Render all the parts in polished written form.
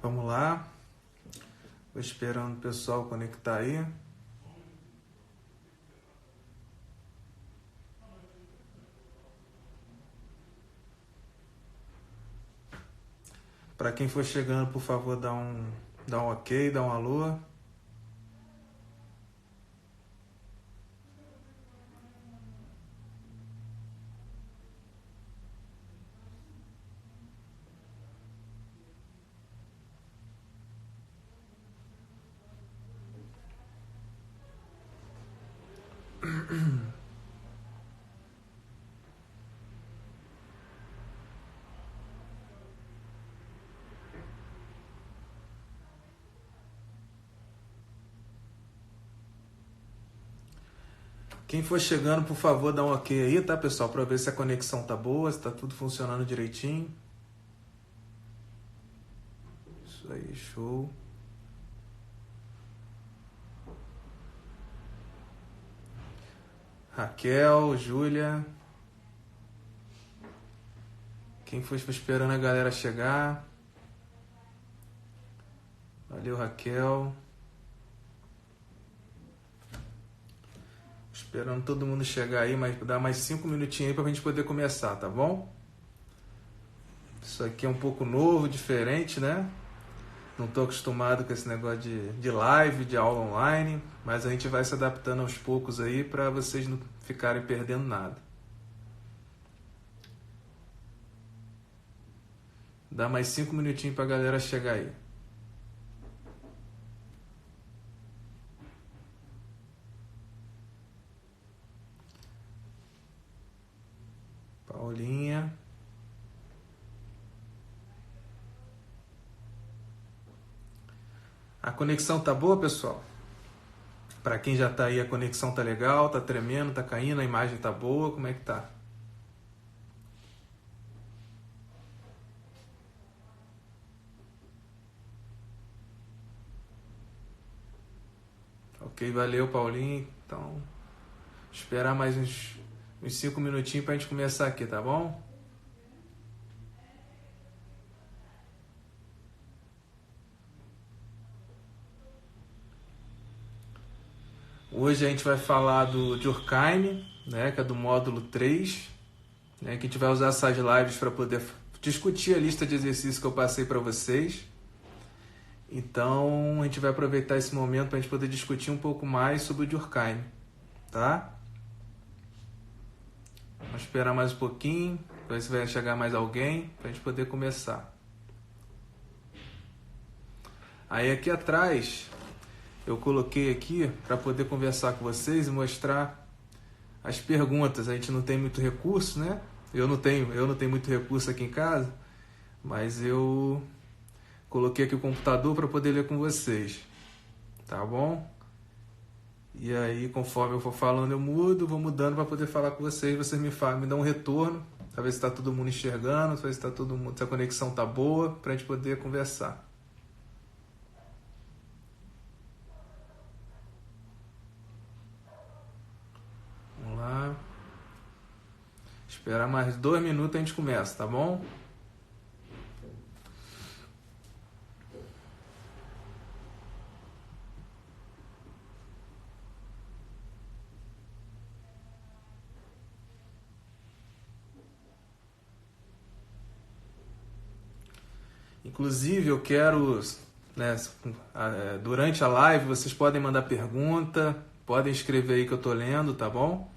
Vamos lá. Vou esperando o pessoal conectar aí. Para quem for chegando, por favor, dá um ok, dá um alô. Quem for chegando, por favor, dá um ok aí, tá, pessoal? Para ver se a conexão tá boa, se tá tudo funcionando direitinho. Isso aí, show. Raquel, Júlia. Quem for esperando a galera chegar. Valeu, Raquel. Esperando todo mundo chegar aí, mas dá mais 5 minutinhos aí pra gente poder começar, tá bom? Isso aqui é um pouco novo, diferente, né? Não tô acostumado com esse negócio de live, de aula online, mas a gente vai se adaptando aos poucos aí pra vocês não ficarem perdendo nada. Dá mais 5 minutinhos pra galera chegar aí. Paulinha. A conexão tá boa, pessoal? Para quem já tá aí, a conexão tá legal, tá tremendo, tá caindo, a imagem tá boa, como é que tá? Ok, valeu, Paulinho. Então, esperar mais uns 5 minutinhos pra gente começar aqui, tá bom? Hoje a gente vai falar do Durkheim, né, que é do módulo 3, né, que a gente vai usar essas lives para poder discutir a lista de exercícios que eu passei para vocês. Então, a gente vai aproveitar esse momento para a gente poder discutir um pouco mais sobre o Durkheim, tá? Vamos esperar mais um pouquinho, ver se vai chegar mais alguém, para a gente poder começar. Aí aqui atrás, eu coloquei aqui para poder conversar com vocês e mostrar as perguntas. A gente não tem muito recurso, né? Eu não tenho muito recurso aqui em casa, mas eu coloquei aqui o computador para poder ler com vocês, tá bom? E aí, conforme eu for falando, eu mudo, vou mudando para poder falar com vocês. Vocês me dão um retorno, para ver se está todo mundo enxergando, se tá todo mundo, se a conexão tá boa, para a gente poder conversar. Vamos lá. Esperar mais 2 minutos e a gente começa, tá bom? Inclusive, eu quero, né, durante a live, vocês podem mandar pergunta, podem escrever aí que eu tô lendo, tá bom?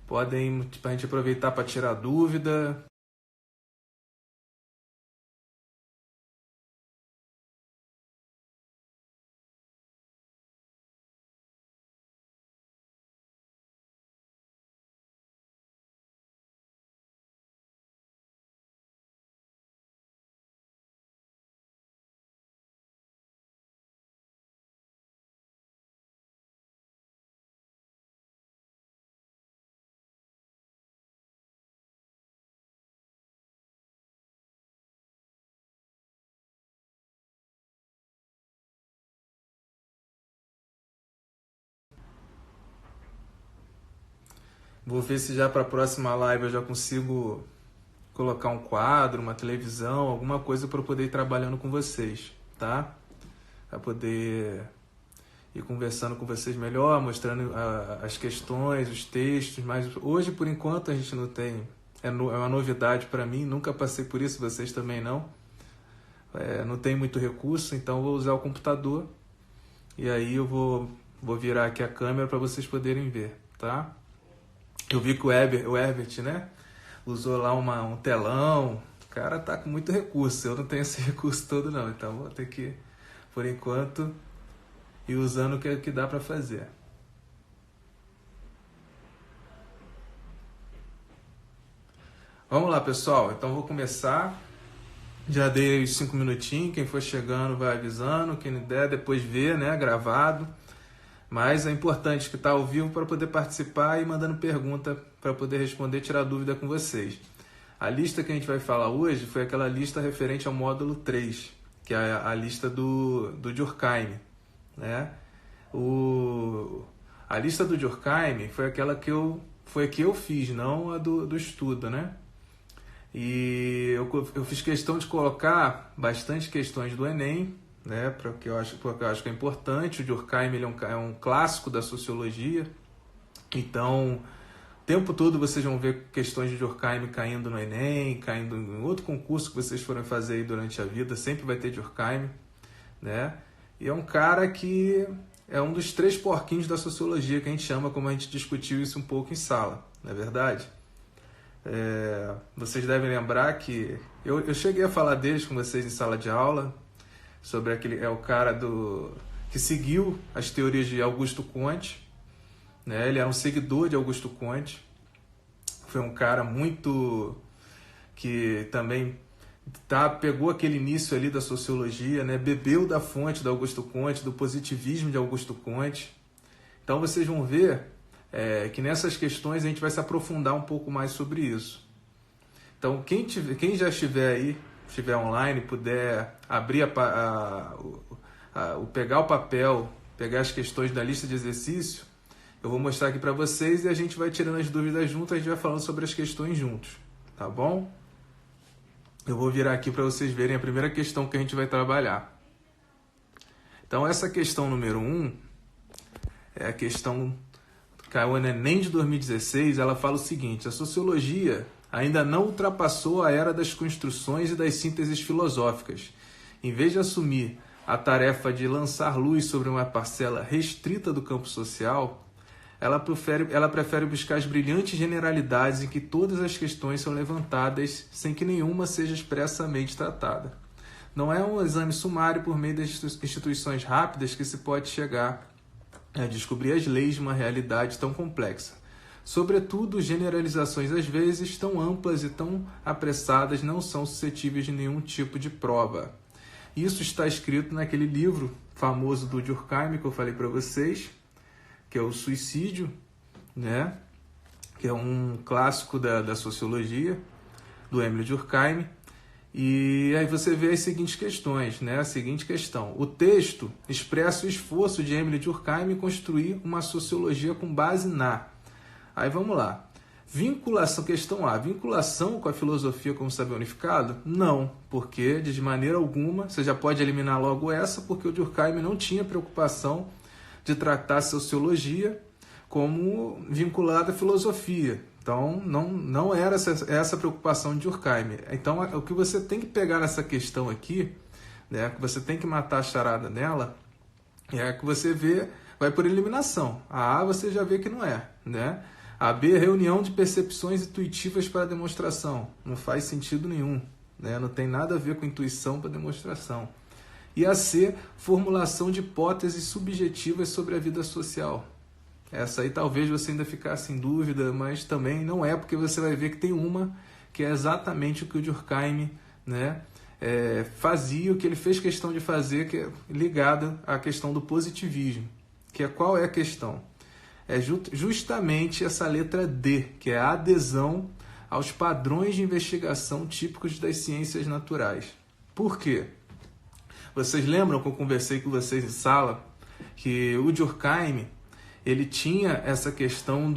Podem, pra gente aproveitar para tirar dúvida. Vou ver se já para a próxima live eu já consigo colocar um quadro, uma televisão, alguma coisa para eu poder ir trabalhando com vocês. tá? Para poder ir conversando com vocês melhor, mostrando as questões, os textos, mas hoje, por enquanto, a gente não tem, é uma novidade para mim, nunca passei por isso, vocês também não. Não tem muito recurso, então vou usar o computador e aí eu vou virar aqui a câmera para vocês poderem ver, tá? Eu vi que o Herbert, né, usou lá um telão, o cara tá com muito recurso, eu não tenho esse recurso todo não, então vou ter que, por enquanto, ir usando o que dá para fazer. Vamos lá, pessoal, então vou começar. Já dei os 5 minutinhos, quem for chegando vai avisando, quem não der depois vê, né, gravado. Mas é importante que está ao vivo para poder participar e mandando pergunta para poder responder, tirar dúvida com vocês. A lista que a gente vai falar hoje foi aquela lista referente ao módulo 3, que é a lista do Durkheim, né? A lista do Durkheim foi aquela que eu fiz, não a do estudo, né? E eu fiz questão de colocar bastante questões do Enem, né, porque eu acho que é importante. O Durkheim ele é um clássico da sociologia, então o tempo todo vocês vão ver questões de Durkheim caindo no Enem, caindo em outro concurso que vocês forem fazer aí durante a vida, sempre vai ter Durkheim, né? E é um cara que é um dos 3 porquinhos da sociologia, que a gente chama, como a gente discutiu isso um pouco em sala, não é verdade? Vocês devem lembrar que eu cheguei a falar deles com vocês em sala de aula, sobre o cara que seguiu as teorias de Augusto Comte, né? Ele era um seguidor de Augusto Comte, foi um cara muito que também pegou aquele início ali da sociologia, né? Bebeu da fonte de Augusto Comte, do positivismo de Augusto Comte. Então vocês vão ver que nessas questões a gente vai se aprofundar um pouco mais sobre isso. Então quem já estiver aí, estiver online, puder abrir pegar o papel, pegar as questões da lista de exercício, eu vou mostrar aqui para vocês e a gente vai tirando as dúvidas juntos, a gente vai falando sobre as questões juntos, tá bom? Eu vou virar aqui para vocês verem a primeira questão que a gente vai trabalhar. Então essa questão número 1 é a questão que caiu no Enem de 2016, ela fala o seguinte: a sociologia ainda não ultrapassou a era das construções e das sínteses filosóficas. Em vez de assumir a tarefa de lançar luz sobre uma parcela restrita do campo social, ela prefere buscar as brilhantes generalidades em que todas as questões são levantadas sem que nenhuma seja expressamente tratada. Não é um exame sumário por meio das instituições rápidas que se pode chegar a descobrir as leis de uma realidade tão complexa. Sobretudo, generalizações às vezes tão amplas e tão apressadas não são suscetíveis de nenhum tipo de prova. Isso está escrito naquele livro famoso do Durkheim que eu falei para vocês, que é o Suicídio, né? Que é um clássico da sociologia, do Emile Durkheim. E aí você vê as seguintes questões, né? A seguinte questão: o texto expressa o esforço de Emile Durkheim em construir uma sociologia com base na... Aí vamos lá. Vinculação, questão A. Vinculação com a filosofia como saber unificado? Não, porque de maneira alguma, você já pode eliminar logo essa, porque o Durkheim não tinha preocupação de tratar a sociologia como vinculada à filosofia. Então, não era essa preocupação de Durkheim. Então, o que você tem que pegar nessa questão aqui, né, que você tem que matar a charada nela, é que você vê, vai por eliminação. A você já vê que não é, né? A B, reunião de percepções intuitivas para demonstração. Não faz sentido nenhum, né? Não tem nada a ver com intuição para demonstração. E a C, formulação de hipóteses subjetivas sobre a vida social. Essa aí talvez você ainda ficasse em dúvida, mas também não é, porque você vai ver que tem uma que é exatamente o que o Durkheim, né, fazia, o que ele fez questão de fazer, que é ligada à questão do positivismo. Que é, qual é a questão? É justamente essa letra D, que é a adesão aos padrões de investigação típicos das ciências naturais. Por quê? Vocês lembram que eu conversei com vocês em sala que o Durkheim ele tinha essa questão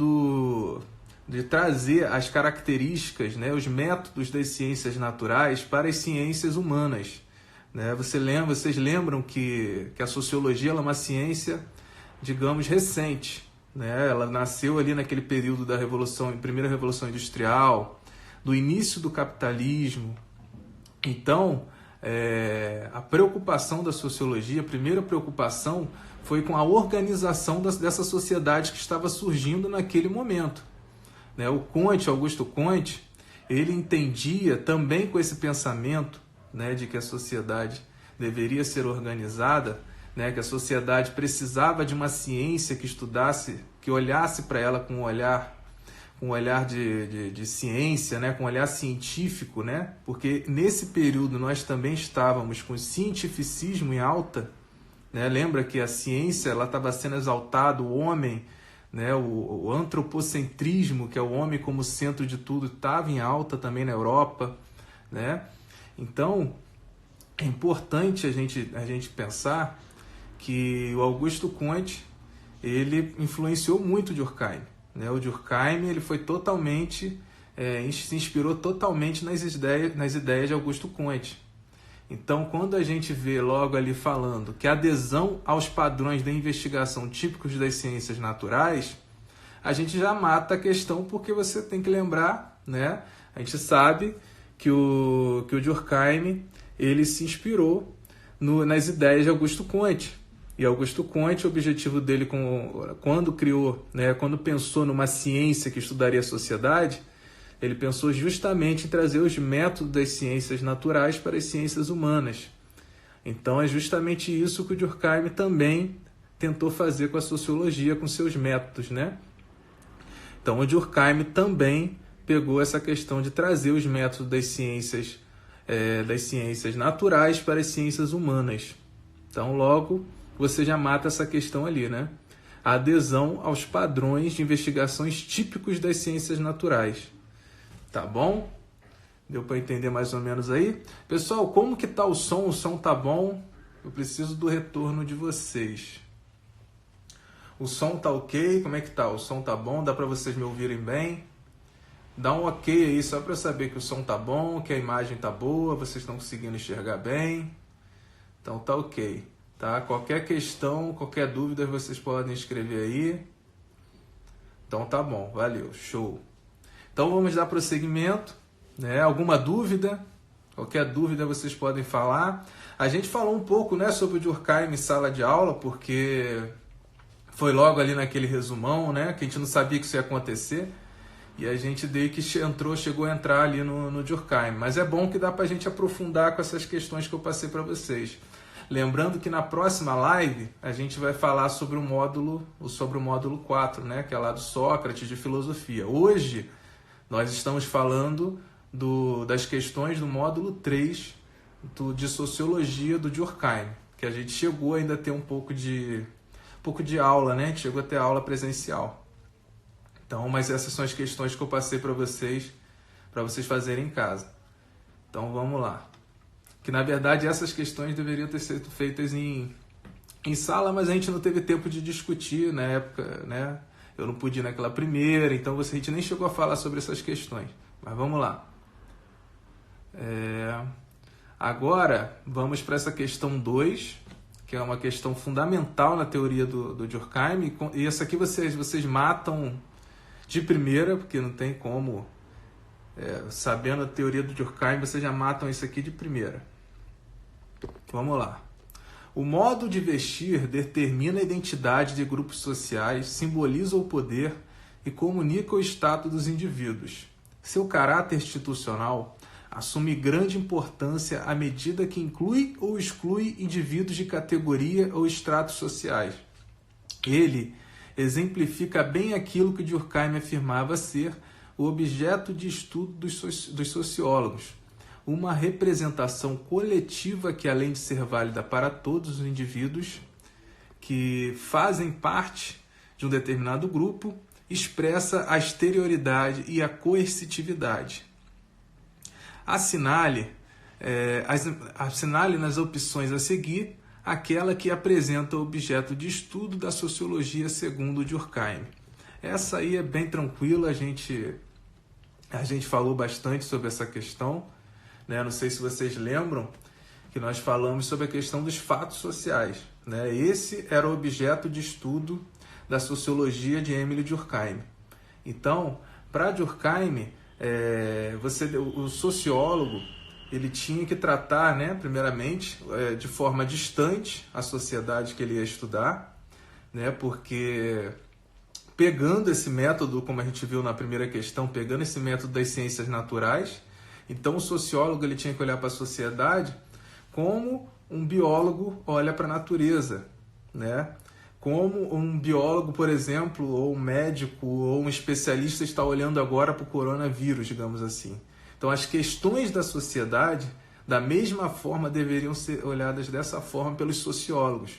de trazer as características, né, os métodos das ciências naturais para as ciências humanas, né? Vocês lembram que a sociologia ela é uma ciência, digamos, recente, né? Ela nasceu ali naquele período da primeira revolução industrial, do início do capitalismo. Então, a preocupação da sociologia, a primeira preocupação foi com a organização dessa sociedade que estava surgindo naquele momento, né? O Augusto Comte, ele entendia também com esse pensamento, né, de que a sociedade deveria ser organizada, né, que a sociedade precisava de uma ciência que estudasse, que olhasse para ela com um olhar de ciência, né, com um olhar científico, né, porque nesse período nós também estávamos com o cientificismo em alta, né, lembra que a ciência ela estava sendo exaltada, o homem, né, o antropocentrismo, que é o homem como centro de tudo, estava em alta também na Europa, né? Então, é importante a gente pensar que o Augusto Comte, ele influenciou muito o Durkheim, né? O Durkheim, ele foi totalmente, se inspirou totalmente nas ideias de Augusto Comte. Então, quando a gente vê logo ali falando que a adesão aos padrões da investigação típicos das ciências naturais, a gente já mata a questão, porque você tem que lembrar, né? A gente sabe que o Durkheim ele se inspirou nas ideias de Augusto Comte. E Augusto Comte, o objetivo dele quando criou, né, quando pensou numa ciência que estudaria a sociedade, ele pensou justamente em trazer os métodos das ciências naturais para as ciências humanas. Então é justamente isso que o Durkheim também tentou fazer com a sociologia, com seus métodos, né? Então o Durkheim também pegou essa questão de trazer os métodos das ciências naturais para as ciências humanas. Então logo você já mata essa questão ali, né? A adesão aos padrões de investigações típicos das ciências naturais. Tá bom? Deu para entender mais ou menos aí? Pessoal, como que tá o som? O som tá bom? Eu preciso do retorno de vocês. O som tá ok? Como é que tá? O som tá bom? Dá para vocês me ouvirem bem? Dá um ok aí, só para eu saber que o som tá bom, que a imagem tá boa, vocês estão conseguindo enxergar bem. Então tá ok, tá? Qualquer questão, qualquer dúvida, vocês podem escrever aí. Então tá bom, valeu, show. Então vamos dar prosseguimento, né? Alguma dúvida? Qualquer dúvida vocês podem falar. A gente falou um pouco, né, sobre o Durkheim em sala de aula, porque foi logo ali naquele resumão, né, que a gente não sabia que isso ia acontecer. E a gente chegou a entrar ali no Durkheim. Mas é bom que dá para a gente aprofundar com essas questões que eu passei para vocês. Lembrando que na próxima live a gente vai falar sobre o módulo 4, né, que é lá do Sócrates, de filosofia. Hoje nós estamos falando das questões do módulo 3 de sociologia do Durkheim, que a gente chegou ainda a ter um pouco de aula, né? A gente chegou a ter aula presencial. Então, mas essas são as questões que eu passei para vocês fazerem em casa. Então vamos lá. Que na verdade essas questões deveriam ter sido feitas em sala, mas a gente não teve tempo de discutir na época, né? Eu não pude ir naquela primeira, então a gente nem chegou a falar sobre essas questões. Mas vamos lá. Agora, vamos para essa questão 2, que é uma questão fundamental na teoria do Durkheim. E essa aqui vocês matam de primeira, porque não tem como. Sabendo a teoria do Durkheim, vocês já matam isso aqui de primeira. Vamos lá. O modo de vestir determina a identidade de grupos sociais, simboliza o poder e comunica o status dos indivíduos. Seu caráter institucional assume grande importância à medida que inclui ou exclui indivíduos de categoria ou estratos sociais. Ele exemplifica bem aquilo que Durkheim afirmava ser o objeto de estudo dos sociólogos, uma representação coletiva que, além de ser válida para todos os indivíduos que fazem parte de um determinado grupo, expressa a exterioridade e a coercitividade. Assinale nas opções a seguir aquela que apresenta o objeto de estudo da sociologia segundo Durkheim. Essa aí é bem tranquila, a gente falou bastante sobre essa questão, né? Não sei se vocês lembram que nós falamos sobre a questão dos fatos sociais, né? Esse era o objeto de estudo da sociologia de Emile Durkheim. Então, para Durkheim, o sociólogo ele tinha que tratar, né, primeiramente, de forma distante a sociedade que ele ia estudar, né, porque pegando esse método, como a gente viu na primeira questão, pegando esse método das ciências naturais, então o sociólogo ele tinha que olhar para a sociedade como um biólogo olha para a natureza, né? Como um biólogo, por exemplo, ou um médico, ou um especialista está olhando agora para o coronavírus, digamos assim. Então, as questões da sociedade, da mesma forma, deveriam ser olhadas dessa forma pelos sociólogos,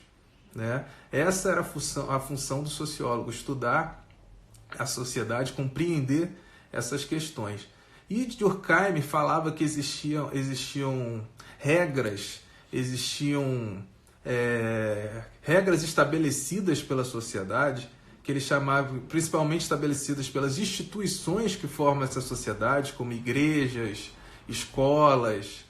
né? Essa era a função do sociólogo, estudar a sociedade, compreender essas questões. E Durkheim falava que existiam regras, regras estabelecidas pela sociedade, que ele chamava principalmente estabelecidas pelas instituições que formam essa sociedade, como igrejas, escolas,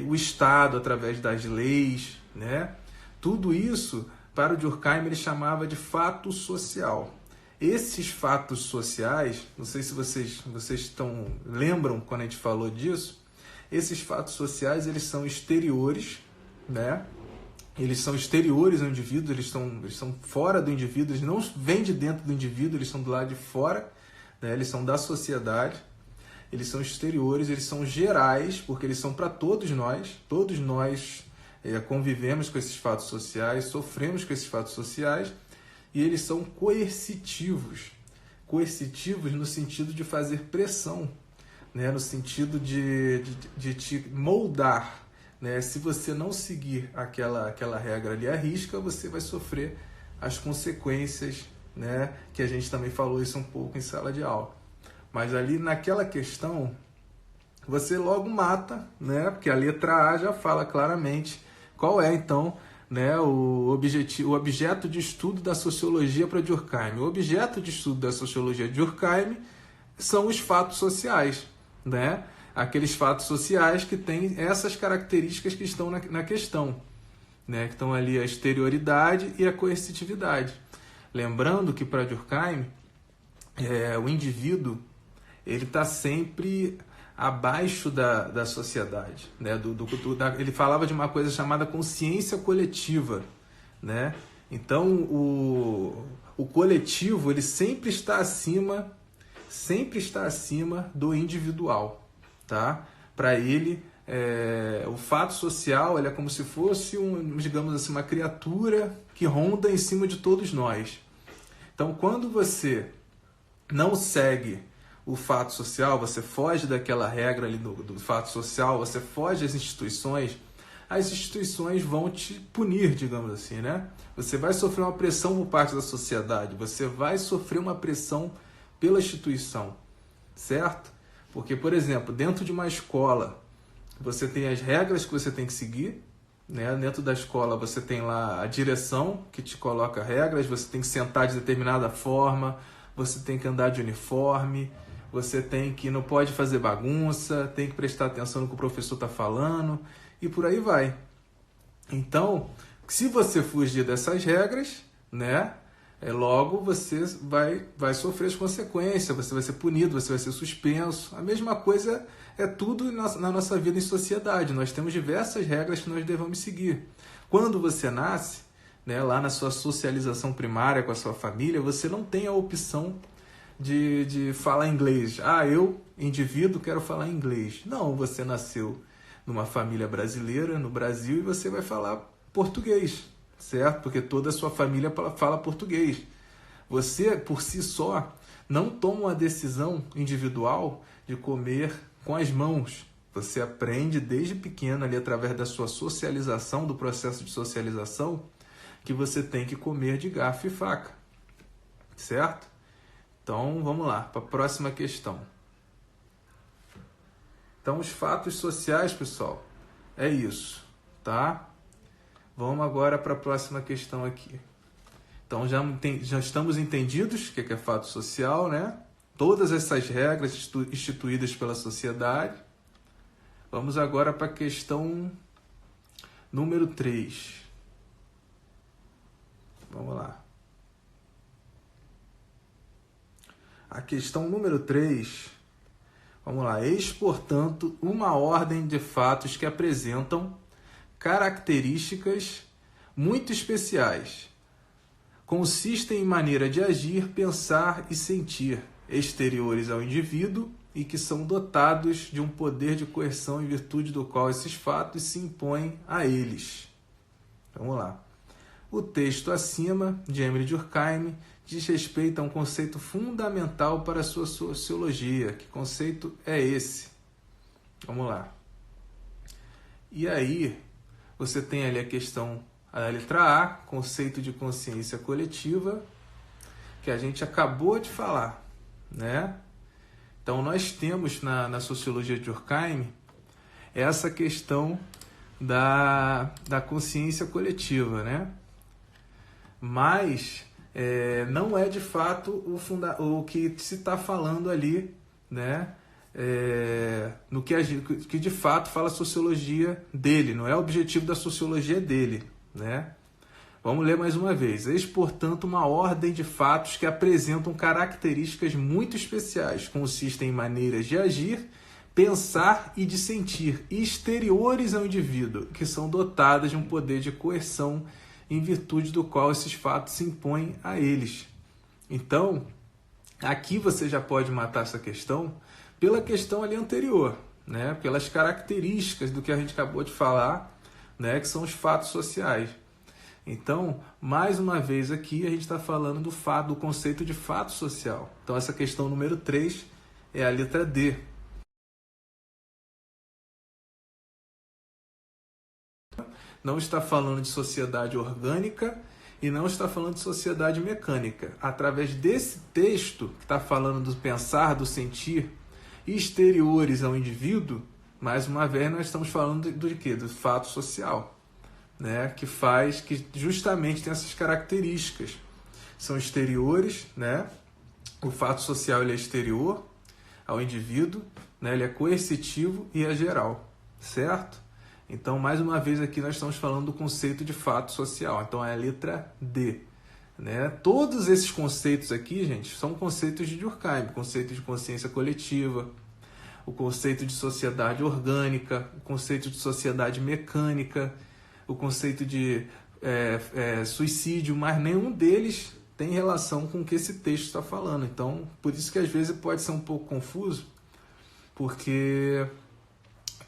o Estado através das leis, né? Tudo isso, para o Durkheim, ele chamava de fato social. Esses fatos sociais, não sei se vocês lembram quando a gente falou disso, esses fatos sociais eles são exteriores, né? Eles são exteriores ao indivíduo, eles são fora do indivíduo, eles não vêm de dentro do indivíduo, eles são do lado de fora, né? Eles são da sociedade, eles são exteriores, eles são gerais, porque eles são para todos nós convivemos com esses fatos sociais, sofremos com esses fatos sociais, e eles são coercitivos no sentido de fazer pressão, né? No sentido de te moldar, né? Se você não seguir aquela regra ali à risca, você vai sofrer as consequências, né? Que a gente também falou isso um pouco em sala de aula. Mas ali naquela questão, você logo mata, né? Porque a letra A já fala claramente qual é, então, né, o objeto de estudo da sociologia para Durkheim. O objeto de estudo da sociologia de Durkheim são os fatos sociais, né? Aqueles fatos sociais que têm essas características que estão na questão, né? Que estão ali a exterioridade e a coercitividade. Lembrando que para Durkheim, o indivíduo ele está sempre abaixo da sociedade, né? Ele falava de uma coisa chamada consciência coletiva, né? Então o coletivo ele sempre está acima do individual, tá? Para ele o fato social ele é como se fosse digamos assim, uma criatura que ronda em cima de todos nós. Então quando você não segue o fato social, você foge daquela regra ali do fato social, você foge das instituições, as instituições vão te punir, digamos assim, né? Você vai sofrer uma pressão por parte da sociedade, você vai sofrer uma pressão pela instituição, certo? Porque, por exemplo, dentro de uma escola, você tem as regras que você tem que seguir, né? Dentro da escola você tem lá a direção que te coloca regras, você tem que sentar de determinada forma, você tem que andar de uniforme, você não pode fazer bagunça, tem que prestar atenção no que o professor está falando e por aí vai. Então, se você fugir dessas regras, né, logo você vai sofrer as consequências, você vai ser punido, você vai ser suspenso. A mesma coisa é tudo na nossa vida em sociedade. Nós temos diversas regras que nós devemos seguir. Quando você nasce, né, lá na sua socialização primária com a sua família, você não tem a opção de falar inglês. Eu, indivíduo, quero falar inglês. Não, você nasceu numa família brasileira, no Brasil, e você vai falar português, certo? Porque toda a sua família fala português. Você, por si só, não toma uma decisão individual de comer com as mãos. Você aprende desde pequeno, ali através da sua socialização, do processo de socialização, que você tem que comer de garfo e faca, certo? Então, vamos lá, para a próxima questão. Então, os fatos sociais, pessoal, é isso, tá? Vamos agora para a próxima questão aqui. Então, já estamos entendidos o que é fato social, né? Todas essas regras instituídas pela sociedade. Vamos agora para a questão número 3. Vamos lá. A questão número 3, vamos lá. Eis, portanto, uma ordem de fatos que apresentam características muito especiais. Consistem em maneira de agir, pensar e sentir, exteriores ao indivíduo e que são dotados de um poder de coerção em virtude do qual esses fatos se impõem a eles. Vamos lá. O texto acima, de Emile Durkheim, diz respeito a um conceito fundamental para a sua sociologia. Que conceito é esse? Vamos lá. E aí, você tem ali a questão, a letra A, conceito de consciência coletiva, que a gente acabou de falar, né? Então, nós temos na sociologia de Durkheim essa questão da consciência coletiva, né? Mas não é de fato o que se está falando ali, né? No que de fato fala a sociologia dele, não é o objetivo da sociologia dele, né? Vamos ler mais uma vez. Eis, portanto, uma ordem de fatos que apresentam características muito especiais, consistem em maneiras de agir, pensar e de sentir, exteriores ao indivíduo, que são dotadas de um poder de coerção em virtude do qual esses fatos se impõem a eles. Então, aqui você já pode matar essa questão pela questão ali anterior, né? Pelas características do que a gente acabou de falar, né? Que são os fatos sociais. Então, mais uma vez aqui, a gente está falando do conceito de fato social. Então, essa questão número 3 é a letra D. Não está falando de sociedade orgânica e não está falando de sociedade mecânica. Através desse texto, que está falando do pensar, do sentir, exteriores ao indivíduo, mais uma vez nós estamos falando do quê? Do fato social, né? Que justamente tem essas características. São exteriores, né? O fato social ele é exterior ao indivíduo, né? Ele é coercitivo e é geral, certo? Então, mais uma vez aqui nós estamos falando do conceito de fato social. Então, é a letra D, né? Todos esses conceitos aqui, gente, são conceitos de Durkheim. O conceito de consciência coletiva, o conceito de sociedade orgânica, o conceito de sociedade mecânica, o conceito de suicídio, mas nenhum deles tem relação com o que esse texto está falando. Então, por isso que às vezes pode ser um pouco confuso, porque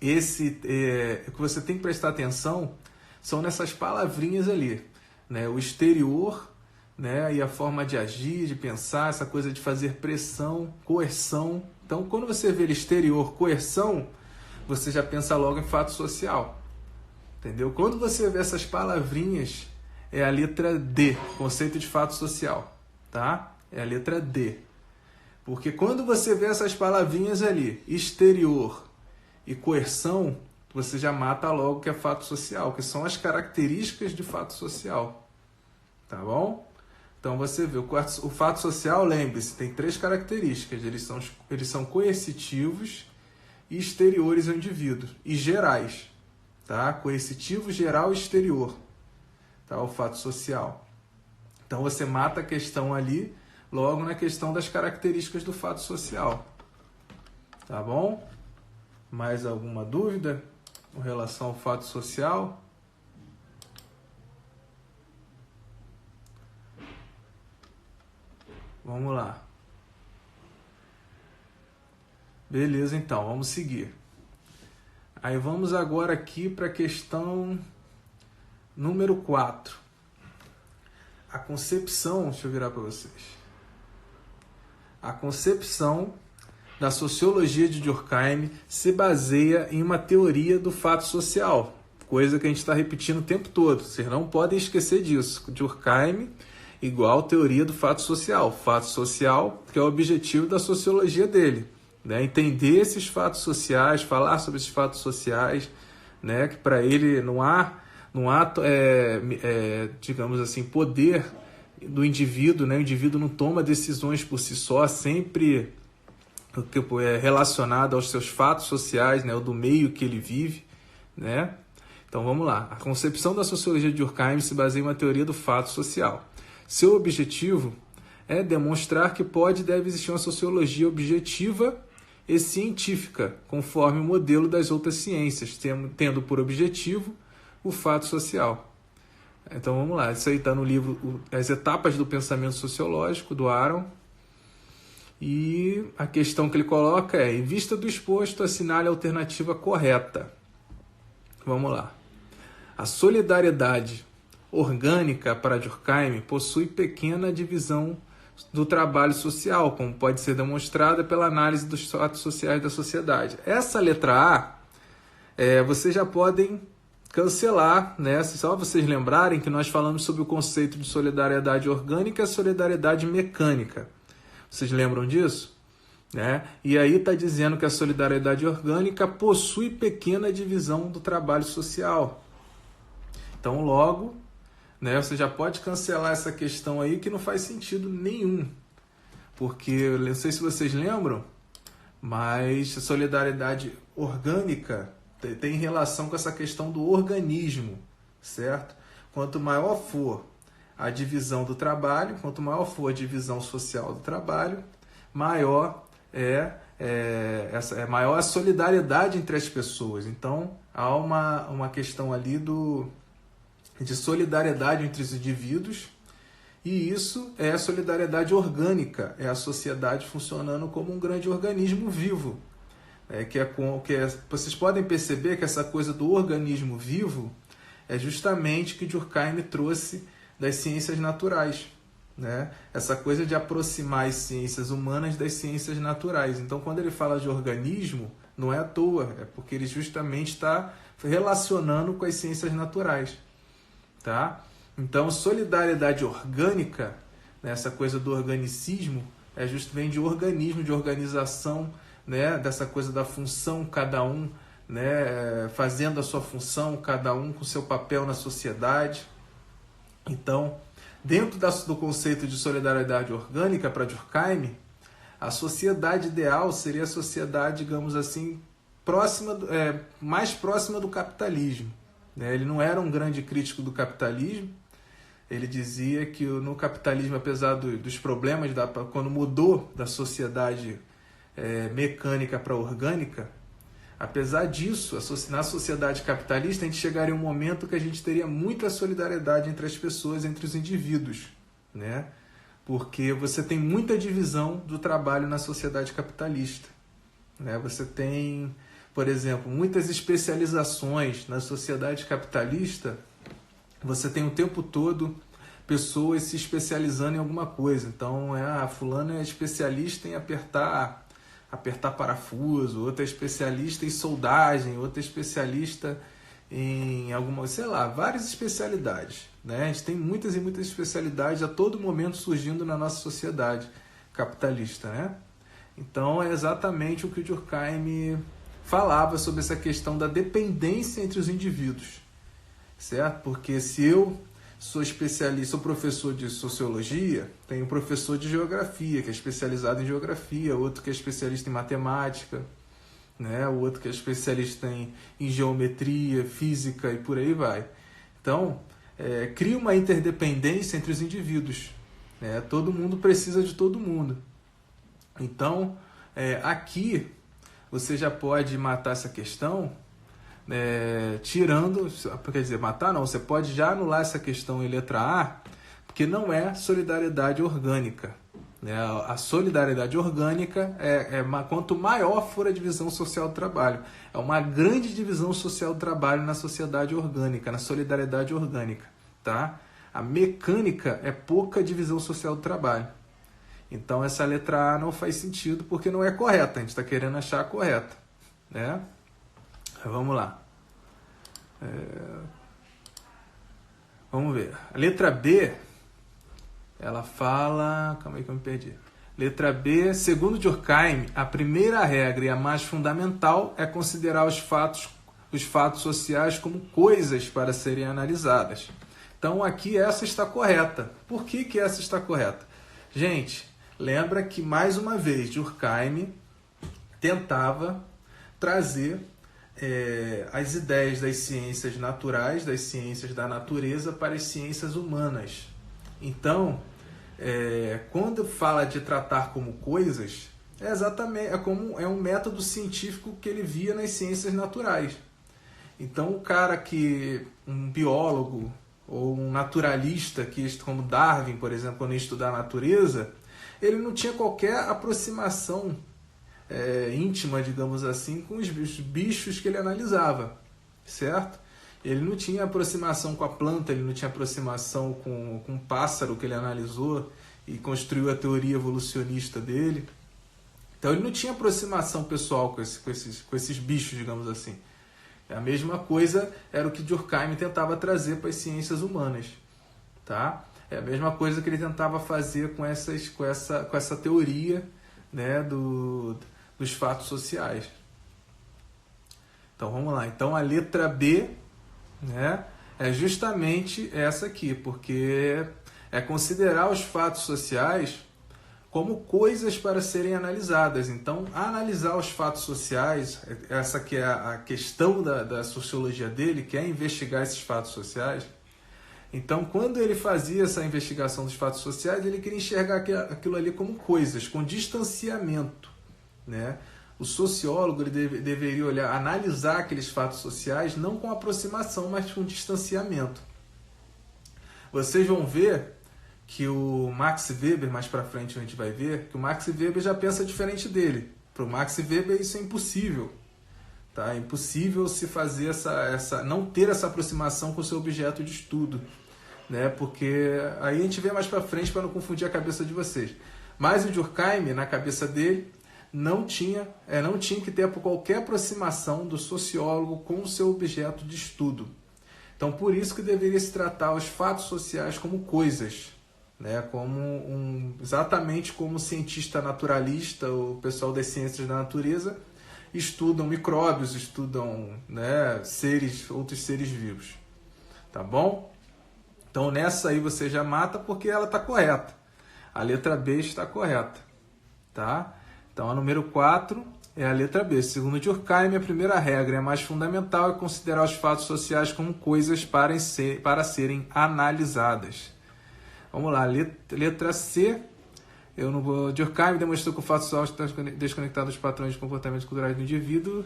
o que você tem que prestar atenção são nessas palavrinhas ali, né? O exterior, né? E a forma de agir, de pensar, essa coisa de fazer pressão, coerção. Então, quando você vê exterior, coerção, você já pensa logo em fato social. Entendeu? Quando você vê essas palavrinhas, é a letra D, conceito de fato social, tá? É a letra D. Porque quando você vê essas palavrinhas ali, exterior e coerção, você já mata logo que é fato social, que são as características de fato social, tá bom? Então você vê, o fato social, lembre-se, tem 3 características, eles são coercitivos e exteriores ao indivíduo, e gerais. Tá? Coercitivo, geral e exterior, tá? O fato social. Então você mata a questão ali, logo na questão das características do fato social. Tá bom? Mais alguma dúvida com relação ao fato social? Vamos lá. Beleza, então, vamos seguir. Aí vamos agora aqui para a questão número 4. A concepção, deixa eu virar para vocês. A concepção da sociologia de Durkheim se baseia em uma teoria do fato social, coisa que a gente está repetindo o tempo todo. Vocês não podem esquecer disso. Durkheim igual teoria do fato social. Fato social, que é o objetivo da sociologia dele. Né? Entender esses fatos sociais, falar sobre esses fatos sociais, né? Que para ele não há digamos assim, poder do indivíduo, né? O indivíduo não toma decisões por si só, sempre relacionado aos seus fatos sociais, né? Ou do meio que ele vive, né? Então vamos lá. A concepção da sociologia de Durkheim se baseia em uma teoria do fato social. Seu objetivo é demonstrar que pode e deve existir uma sociologia objetiva e científica, conforme o modelo das outras ciências, tendo por objetivo o fato social. Então vamos lá, isso aí está no livro As Etapas do Pensamento Sociológico, do Aron. E a questão que ele coloca é: em vista do exposto, assinale a alternativa correta. Vamos lá. A solidariedade orgânica para Durkheim possui pequena divisão do trabalho social, como pode ser demonstrada pela análise dos fatos sociais da sociedade. Essa letra A, vocês já podem cancelar, né? Só vocês lembrarem que nós falamos sobre o conceito de solidariedade orgânica e solidariedade mecânica. Vocês lembram disso? Né? E aí está dizendo que a solidariedade orgânica possui pequena divisão do trabalho social. Então, logo, né, você já pode cancelar essa questão aí que não faz sentido nenhum. Porque, eu não sei se vocês lembram, mas a solidariedade orgânica tem relação com essa questão do organismo, certo? Quanto maior for a divisão do trabalho, quanto maior for a divisão social do trabalho, maior maior a solidariedade entre as pessoas. Então, há uma questão ali de solidariedade entre os indivíduos, e isso é a solidariedade orgânica, é a sociedade funcionando como um grande organismo vivo. Vocês podem perceber que essa coisa do organismo vivo é justamente que Durkheim trouxe das ciências naturais, né? Essa coisa de aproximar as ciências humanas das ciências naturais. Então, quando ele fala de organismo, não é à toa, é porque ele justamente está relacionando com as ciências naturais. Tá? Então, solidariedade orgânica, né, essa coisa do organicismo, vem de organismo, de organização, né, dessa coisa da função, cada um, né, fazendo a sua função, cada um com seu papel na sociedade. Então, dentro do conceito de solidariedade orgânica para Durkheim, a sociedade ideal seria a sociedade, digamos assim, mais próxima do capitalismo. Ele não era um grande crítico do capitalismo. Ele dizia que no capitalismo, apesar dos problemas, quando mudou da sociedade mecânica para orgânica, apesar disso, na sociedade capitalista, a gente chegaria a um momento que a gente teria muita solidariedade entre as pessoas, entre os indivíduos, né? Porque você tem muita divisão do trabalho na sociedade capitalista, né? Você tem, por exemplo, muitas especializações na sociedade capitalista. Você tem o tempo todo pessoas se especializando em alguma coisa. Então, fulano é especialista em apertar parafuso, outro é especialista em soldagem, outro é especialista em várias especialidades, né? A gente tem muitas e muitas especialidades a todo momento surgindo na nossa sociedade capitalista, né? Então, é exatamente o que o Durkheim falava sobre essa questão da dependência entre os indivíduos, certo? Porque se eu sou especialista, sou professor de sociologia, tenho um professor de geografia, que é especializado em geografia, outro que é especialista em matemática, né? O outro que é especialista em geometria, física e por aí vai. Então, cria uma interdependência entre os indivíduos, né? Todo mundo precisa de todo mundo. Então, aqui você já pode matar essa questão, você pode já anular essa questão em letra A, porque não é solidariedade orgânica, né? A solidariedade orgânica quanto maior for a divisão social do trabalho. É uma grande divisão social do trabalho na sociedade orgânica, na solidariedade orgânica, tá? A mecânica é pouca divisão social do trabalho. Então, essa letra A não faz sentido porque não é correta. A gente está querendo achar a correta, né? Vamos lá. Vamos ver. A letra B, ela fala... Calma aí que eu me perdi. Letra B, segundo Durkheim, a primeira regra e a mais fundamental é considerar os fatos sociais como coisas para serem analisadas. Então, aqui essa está correta. Por que essa está correta? Gente, lembra que, mais uma vez, Durkheim tentava trazer as ideias das ciências naturais, das ciências da natureza, para as ciências humanas. Então, quando fala de tratar como coisas, é um método científico que ele via nas ciências naturais. Então, o cara um biólogo ou um naturalista, como Darwin, por exemplo, quando ia estudar a natureza, ele não tinha qualquer aproximação íntima, digamos assim, com os bichos que ele analisava, certo? Ele não tinha aproximação com a planta, ele não tinha aproximação com o pássaro que ele analisou e construiu a teoria evolucionista dele. Então ele não tinha aproximação pessoal com esses bichos, digamos assim. A mesma coisa era o que Durkheim tentava trazer para as ciências humanas, tá? É a mesma coisa que ele tentava fazer com essa teoria, né, dos fatos sociais. Então vamos lá. Então a letra B, né, é justamente essa aqui, porque é considerar os fatos sociais como coisas para serem analisadas. Então, analisar os fatos sociais, essa que é a questão da sociologia dele, que é investigar esses fatos sociais. Então, quando ele fazia essa investigação dos fatos sociais, ele queria enxergar aquilo ali como coisas, com distanciamento, né? O sociólogo ele deveria analisar aqueles fatos sociais, não com aproximação, mas com distanciamento. Vocês vão ver que o Max Weber, mais para frente a gente vai ver, que o Max Weber já pensa diferente dele. Para o Max Weber isso é impossível. Tá? É impossível se fazer não ter essa aproximação com o seu objeto de estudo. Né? Porque aí a gente vê mais para frente para não confundir a cabeça de vocês. Mas o Durkheim, na cabeça dele, não tinha que ter qualquer aproximação do sociólogo com o seu objeto de estudo. Então, por isso que deveria se tratar os fatos sociais como coisas, né? Exatamente como o cientista naturalista, o pessoal das ciências da natureza, estudam micróbios, estudam, né, outros seres vivos. Tá bom? Então, nessa aí você já mata porque ela está correta. A letra B está correta. Tá? Então, a número 4 é a letra B. Segundo Durkheim, a primeira regra é mais fundamental é considerar os fatos sociais como coisas para serem analisadas. Vamos lá, letra C. Durkheim demonstrou que o fato social está desconectado dos padrões de comportamento culturais do indivíduo.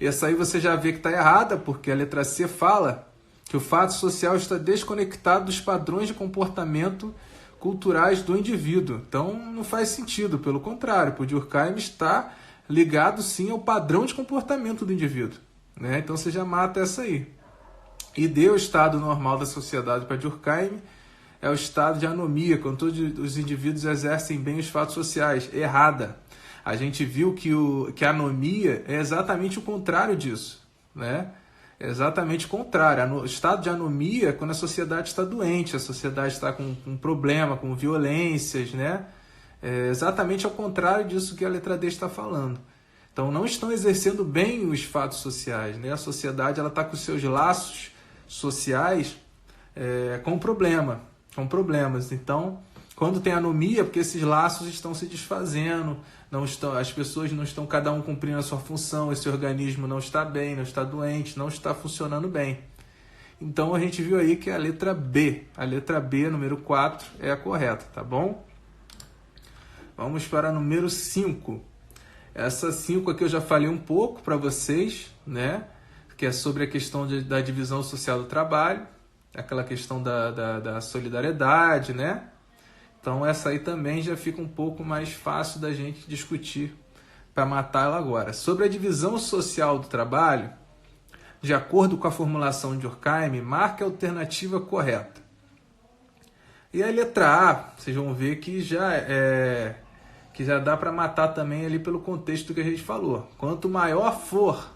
Essa aí você já vê que está errada, porque a letra C fala que o fato social está desconectado dos padrões de comportamento culturais do indivíduo. Então, não faz sentido. Pelo contrário, o Durkheim está ligado, sim, ao padrão de comportamento do indivíduo. Né? Então, você já mata essa aí. E o estado normal da sociedade para Durkheim é o estado de anomia, quando todos os indivíduos exercem bem os fatos sociais. Errada. A gente viu que a anomia é exatamente o contrário disso. Né? É exatamente o contrário. O estado de anomia é quando a sociedade está doente, a sociedade está com problema, com violências, né? É exatamente ao contrário disso que a letra D está falando. Então, não estão exercendo bem os fatos sociais, né? A sociedade está com seus laços sociais com problemas. Então, quando tem anomia, porque esses laços estão se desfazendo, as pessoas não estão cada um cumprindo a sua função, esse organismo não está bem, não está doente, não está funcionando bem. Então, a gente viu aí que a letra B, número 4, é a correta, tá bom? Vamos para a número 5. Essa 5 aqui eu já falei um pouco para vocês, né? Que é sobre a questão da divisão social do trabalho, aquela questão da solidariedade, né? Então essa aí também já fica um pouco mais fácil da gente discutir para matar ela agora. Sobre a divisão social do trabalho, de acordo com a formulação de Durkheim, marque a alternativa correta. E a letra A, vocês vão ver que já dá para matar também ali pelo contexto que a gente falou. Quanto maior for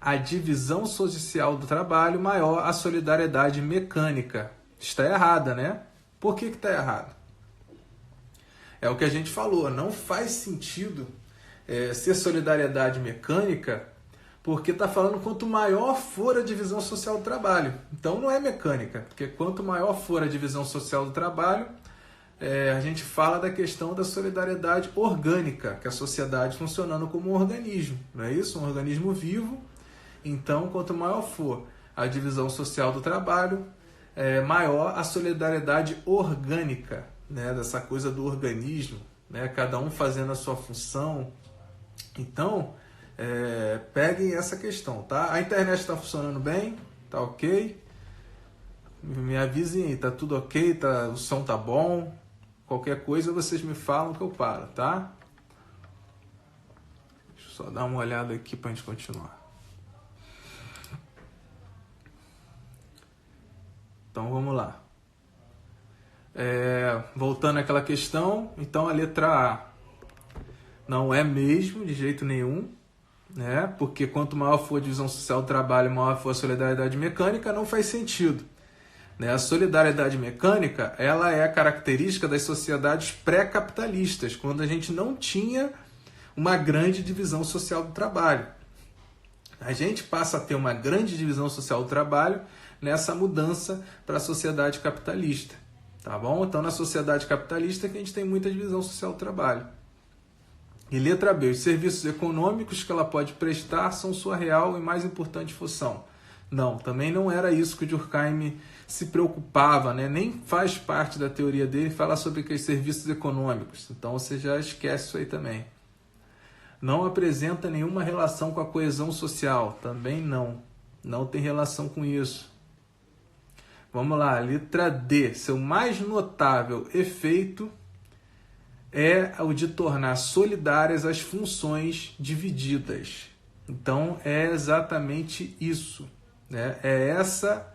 a divisão social do trabalho, maior a solidariedade mecânica. Está errada, né? Por que está errado? É o que a gente falou, não faz sentido ser solidariedade mecânica, porque está falando quanto maior for a divisão social do trabalho. Então não é mecânica, porque quanto maior for a divisão social do trabalho, a gente fala da questão da solidariedade orgânica, que é a sociedade funcionando como um organismo, não é isso? Um organismo vivo Então, quanto maior for a divisão social do trabalho, maior a solidariedade orgânica, né? Dessa coisa do organismo, né? Cada um fazendo a sua função. Então, peguem essa questão, tá? A internet está funcionando bem, tá ok? Me avisem aí, tá tudo ok, o som tá bom? Qualquer coisa vocês me falam que eu paro, tá? Deixa eu só dar uma olhada aqui pra gente continuar. Então vamos lá. Voltando àquela questão, então a letra A não é mesmo, de jeito nenhum, né? Porque quanto maior for a divisão social do trabalho, maior for a solidariedade mecânica, não faz sentido. Né? A solidariedade mecânica, ela é a característica das sociedades pré-capitalistas, quando a gente não tinha uma grande divisão social do trabalho. A gente passa a ter uma grande divisão social do trabalho nessa mudança para a sociedade capitalista, tá bom? Então, na sociedade capitalista que a gente tem muita divisão social do trabalho. E letra B, os serviços econômicos que ela pode prestar são sua real e mais importante função. Não, também não era isso que o Durkheim se preocupava, né? Nem faz parte da teoria dele falar sobre aqueles serviços econômicos. Então você já esquece isso aí também. Não apresenta nenhuma relação com a coesão social, também não. Não tem relação com isso. Vamos lá, letra D. Seu mais notável efeito é o de tornar solidárias as funções divididas. Então, é exatamente isso, né? É essa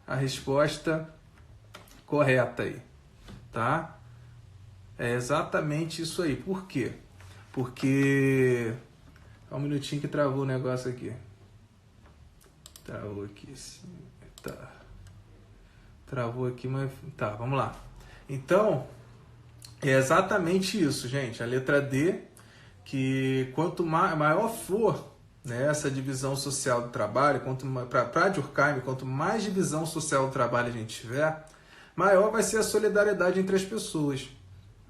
a resposta correta aí, tá? É exatamente isso aí. Por quê? Porque... um minutinho que travou o negócio aqui. Travou aqui, sim. Tá. Travou aqui, mas... tá, vamos lá. Então, é exatamente isso, gente. A letra D, que quanto maior for, né, essa divisão social do trabalho, para Durkheim, quanto mais divisão social do trabalho a gente tiver, maior vai ser a solidariedade entre as pessoas.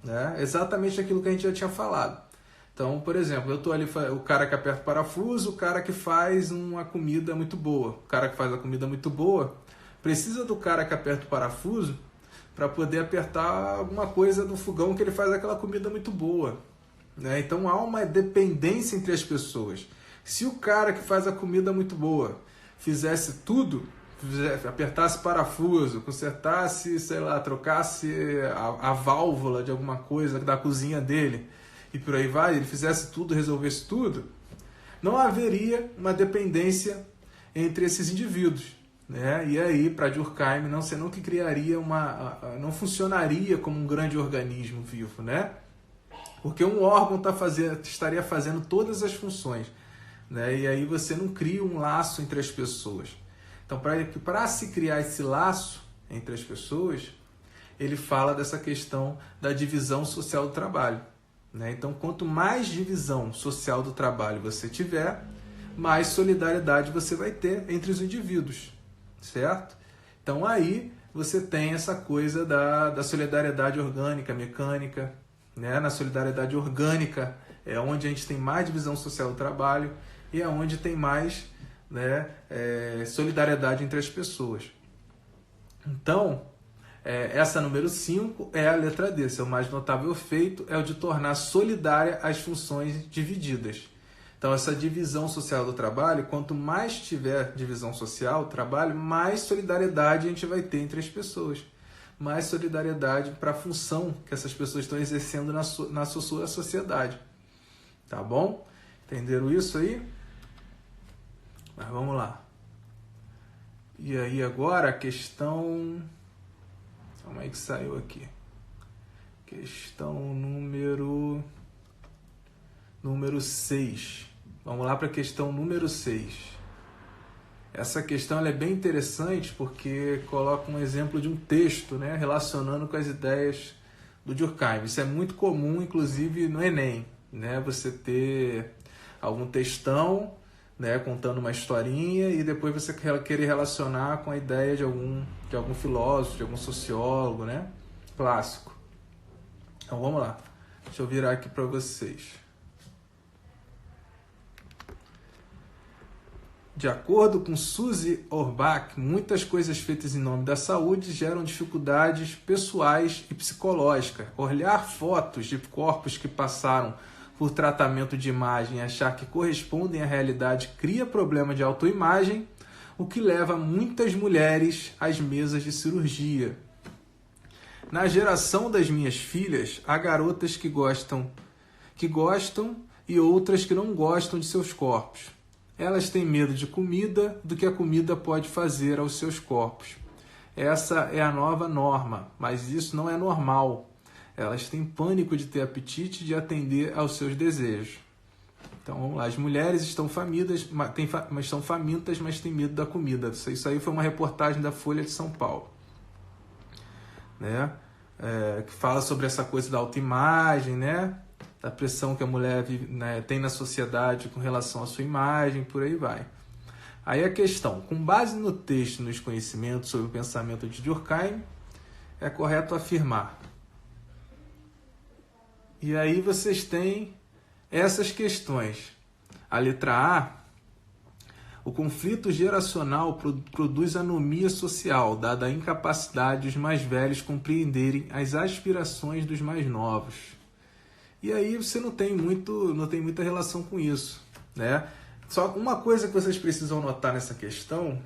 Né? Exatamente aquilo que a gente já tinha falado. Então, por exemplo, eu estou ali, o cara que aperta o parafuso, o cara que faz uma comida muito boa. O cara que faz a comida muito boa precisa do cara que aperta o parafuso para poder apertar alguma coisa no fogão que ele faz aquela comida muito boa. Né? Então há uma dependência entre as pessoas. Se o cara que faz a comida muito boa fizesse tudo, apertasse parafuso, consertasse, sei lá, trocasse a válvula de alguma coisa da cozinha dele e por aí vai, ele fizesse tudo, resolvesse tudo, não haveria uma dependência entre esses indivíduos. Né? E aí, para Durkheim, você nunca criaria não funcionaria como um grande organismo vivo, né? Porque um órgão estaria fazendo todas as funções, né? E aí você não cria um laço entre as pessoas. Então, para se criar esse laço entre as pessoas, ele fala dessa questão da divisão social do trabalho. Né? Então, quanto mais divisão social do trabalho você tiver, mais solidariedade você vai ter entre os indivíduos. Certo? Então aí você tem essa coisa da solidariedade orgânica, mecânica, né? Na solidariedade orgânica é onde a gente tem mais divisão social do trabalho e é onde tem mais, né, solidariedade entre as pessoas. Então, essa número 5 é a letra D. Seu mais notável feito é o de tornar solidária as funções divididas. Então, essa divisão social do trabalho, quanto mais tiver divisão social do trabalho, mais solidariedade a gente vai ter entre as pessoas. Mais solidariedade para a função que essas pessoas estão exercendo na sua sociedade. Tá bom? Entenderam isso aí? Mas vamos lá. E aí agora a questão... Calma aí que saiu aqui. Questão número 6. Vamos lá para a questão número 6. Essa questão ela é bem interessante porque coloca um exemplo de um texto, né, relacionando com as ideias do Durkheim. Isso é muito comum, inclusive, no Enem. Né, você ter algum textão, né, contando uma historinha e depois você querer relacionar com a ideia de algum filósofo, de algum sociólogo, né, clássico. Então vamos lá. Deixa eu virar aqui para vocês. De acordo com Suzy Orbach, muitas coisas feitas em nome da saúde geram dificuldades pessoais e psicológicas. Olhar fotos de corpos que passaram por tratamento de imagem e achar que correspondem à realidade cria problema de autoimagem, o que leva muitas mulheres às mesas de cirurgia. Na geração das minhas filhas, há garotas que gostam e outras que não gostam de seus corpos. Elas têm medo de comida, do que a comida pode fazer aos seus corpos. Essa é a nova norma, mas isso não é normal. Elas têm pânico de ter apetite e de atender aos seus desejos. Então, vamos lá. As mulheres estão famintas, mas têm medo da comida. Isso aí foi uma reportagem da Folha de São Paulo, né? Que fala sobre essa coisa da autoimagem, né? Da pressão que a mulher tem na sociedade com relação à sua imagem, por aí vai. Aí a questão, com base no texto e nos conhecimentos sobre o pensamento de Durkheim, é correto afirmar. E aí vocês têm essas questões. A letra A, o conflito geracional produz anomia social, dada a incapacidade dos mais velhos compreenderem as aspirações dos mais novos. E aí você não tem muita relação com isso, né? Só uma coisa que vocês precisam notar nessa questão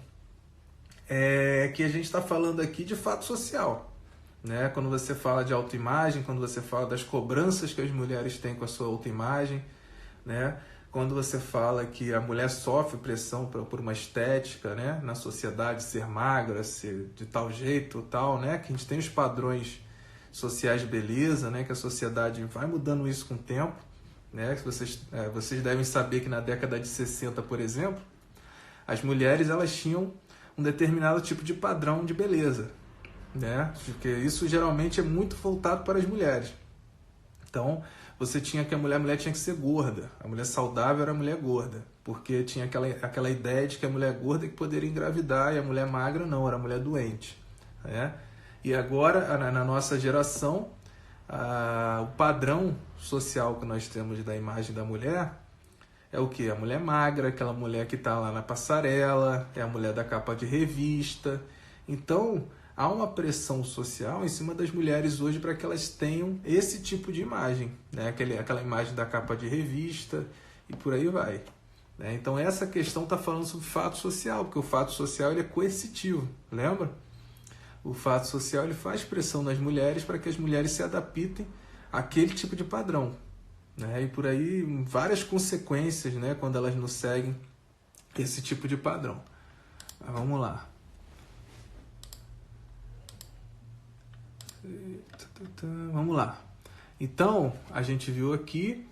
é que a gente está falando aqui de fato social, né? Quando você fala de autoimagem, quando você fala das cobranças que as mulheres têm com a sua autoimagem, né? Quando você fala que a mulher sofre pressão por uma estética, né? Na sociedade, ser magra, ser de tal jeito, tal, né? Que a gente tem os padrões sociais de beleza, né? Que a sociedade vai mudando isso com o tempo, né? Vocês devem saber que na década de 60, por exemplo, as mulheres elas tinham um determinado tipo de padrão de beleza, né? Porque isso geralmente é muito voltado para as mulheres. Então, você tinha que a mulher tinha que ser gorda. A mulher saudável era a mulher gorda, porque tinha aquela ideia de que a mulher gorda que poderia engravidar e a mulher magra não, era a mulher doente, né? E agora, na nossa geração, o padrão social que nós temos da imagem da mulher é o quê? A mulher magra, aquela mulher que está lá na passarela, é a mulher da capa de revista. Então, há uma pressão social em cima das mulheres hoje para que elas tenham esse tipo de imagem, né? Aquela imagem da capa de revista e por aí vai, né? Então, essa questão está falando sobre fato social, porque o fato social ele é coercitivo, lembra? O fato social ele faz pressão nas mulheres para que as mulheres se adaptem àquele tipo de padrão, né? E por aí várias consequências, né? Quando elas não seguem esse tipo de padrão. Mas vamos lá. Vamos lá. Então, a gente viu aqui,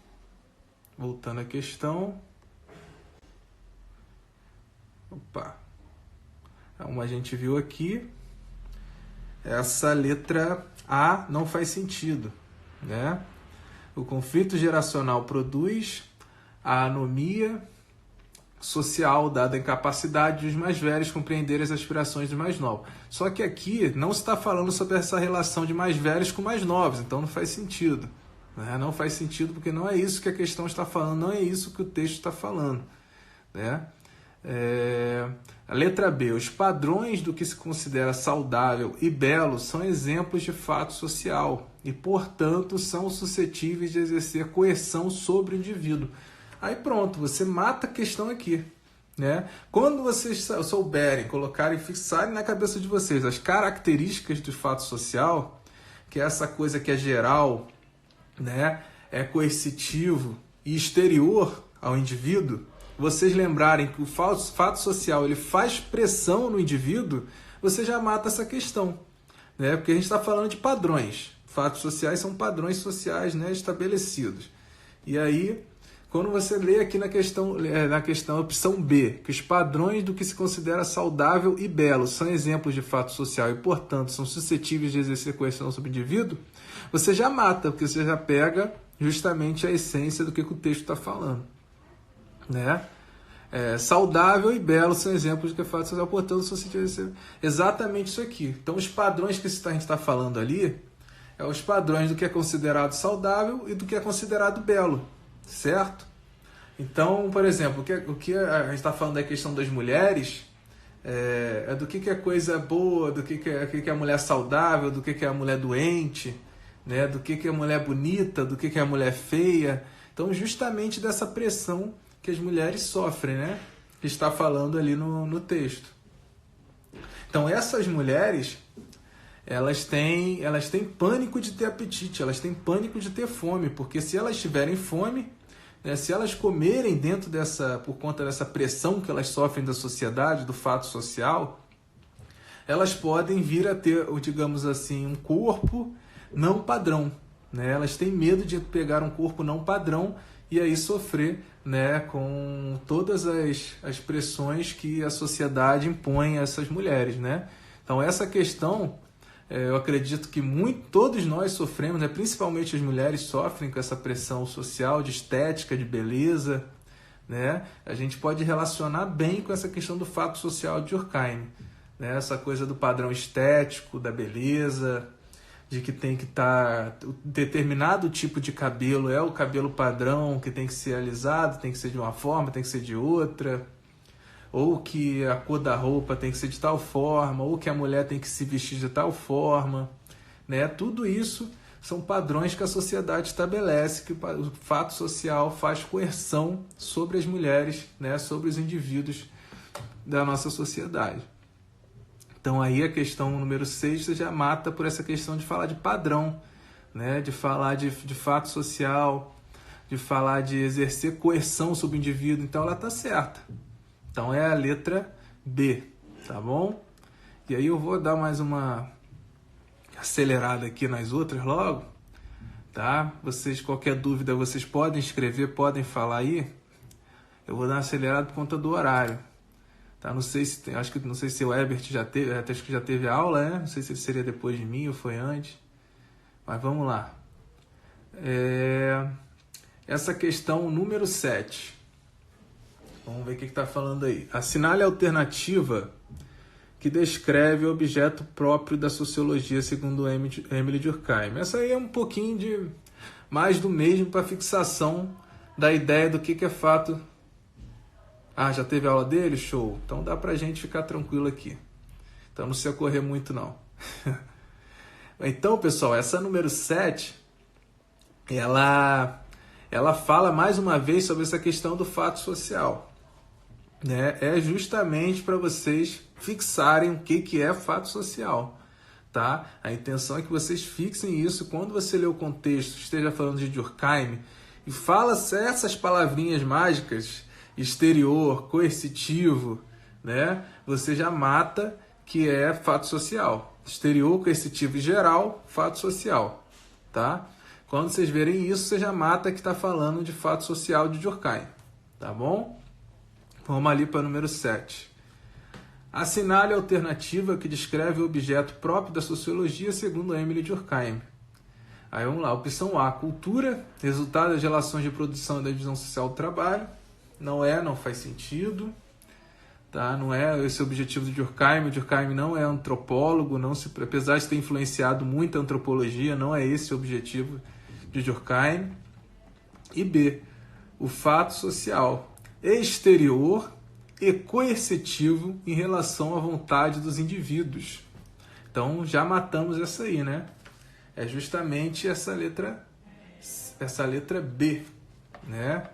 voltando à questão. Como a gente viu aqui, essa letra A não faz sentido, né? O conflito geracional produz a anomia social, dada a incapacidade dos mais velhos compreenderem as aspirações dos mais novos. Só que aqui não se está falando sobre essa relação de mais velhos com mais novos, então não faz sentido, né? Não faz sentido porque não é isso que a questão está falando, não é isso que o texto está falando, né? A letra B, os padrões do que se considera saudável e belo são exemplos de fato social e, portanto, são suscetíveis de exercer coerção sobre o indivíduo. Aí pronto, você mata a questão aqui, né? Quando vocês souberem, colocarem, fixarem na cabeça de vocês as características do fato social, que é essa coisa que é geral, né? É coercitivo e exterior ao indivíduo, vocês lembrarem que o fato social ele faz pressão no indivíduo, você já mata essa questão, né? Porque a gente está falando de padrões. Fatos sociais são padrões sociais, né, estabelecidos. E aí, quando você lê aqui na questão opção B, que os padrões do que se considera saudável e belo são exemplos de fato social e, portanto, são suscetíveis de exercer coerção sobre o indivíduo, você já mata, porque você já pega justamente a essência do que o texto está falando, né? Saudável e belo são exemplos de que é fato social, portanto, suscetíveis de exercer exatamente isso aqui. Então, os padrões que a gente está falando ali é os padrões do que é considerado saudável e do que é considerado belo. Certo? Então, por exemplo, o que a gente está falando da questão das mulheres, do que é coisa boa, do que é a mulher saudável, do que é a mulher doente, né? Do que é a mulher bonita, do que é a mulher feia. Então, justamente dessa pressão que as mulheres sofrem, né? Que está falando ali no texto. Então, essas mulheres, elas têm pânico de ter apetite, elas têm pânico de ter fome, porque se elas tiverem fome, né, se elas comerem por conta dessa pressão que elas sofrem da sociedade, do fato social, elas podem vir a ter, digamos assim, um corpo não padrão, né? Elas têm medo de pegar um corpo não padrão e aí sofrer, né, com todas as pressões que a sociedade impõe a essas mulheres, né? Então essa questão, eu acredito que todos nós sofremos, né? Principalmente as mulheres sofrem com essa pressão social de estética, de beleza, né? A gente pode relacionar bem com essa questão do fato social de Durkheim, né? Essa coisa do padrão estético, da beleza, de que tem que estar determinado tipo de cabelo é o cabelo padrão, que tem que ser alisado, tem que ser de uma forma, tem que ser de outra, ou que a cor da roupa tem que ser de tal forma, ou que a mulher tem que se vestir de tal forma, né? Tudo isso são padrões que a sociedade estabelece, que o fato social faz coerção sobre as mulheres, né? Sobre os indivíduos da nossa sociedade. Então aí a questão número 6 você já mata por essa questão de falar de padrão, né? De falar de fato social, de falar de exercer coerção sobre o indivíduo. Então ela está certa. Então é a letra B, tá bom? E aí eu vou dar mais uma acelerada aqui nas outras logo, tá? Vocês, qualquer dúvida, vocês podem escrever, podem falar aí. Eu vou dar uma acelerada por conta do horário. Tá? Não sei se o Herbert já teve, acho que já teve aula, né? Não sei se ele seria depois de mim ou foi antes. Mas vamos lá. Essa questão número 7. Vamos ver o que está falando aí. Assinale a alternativa que descreve o objeto próprio da sociologia segundo Emile Durkheim. Essa aí é um pouquinho mais do mesmo para fixação da ideia do que é fato. Ah, já teve aula dele? Show. Então dá para a gente ficar tranquilo aqui. Então não precisa correr muito não. Então, pessoal, essa número 7, ela fala mais uma vez sobre essa questão do fato social. Né? É justamente para vocês fixarem o que é fato social, tá? A intenção é que vocês fixem isso quando você lê o contexto, esteja falando de Durkheim e fala essas palavrinhas mágicas, exterior, coercitivo, né? Você já mata que é fato social. Exterior, coercitivo e geral, fato social, tá? Quando vocês verem isso, você já mata que está falando de fato social de Durkheim, tá bom? Vamos ali para o número 7. Assinale a alternativa que descreve o objeto próprio da sociologia segundo Emile Durkheim. Aí vamos lá, opção A, cultura, resultado das relações de produção e da divisão social do trabalho. Não faz sentido. Tá? Não é esse o objetivo do Durkheim. O Durkheim não é antropólogo, apesar de ter influenciado muito a antropologia, não é esse o objetivo de Durkheim. E B, o fato social exterior e coercitivo em relação à vontade dos indivíduos. Então já matamos essa aí, né? É justamente essa letra B, né?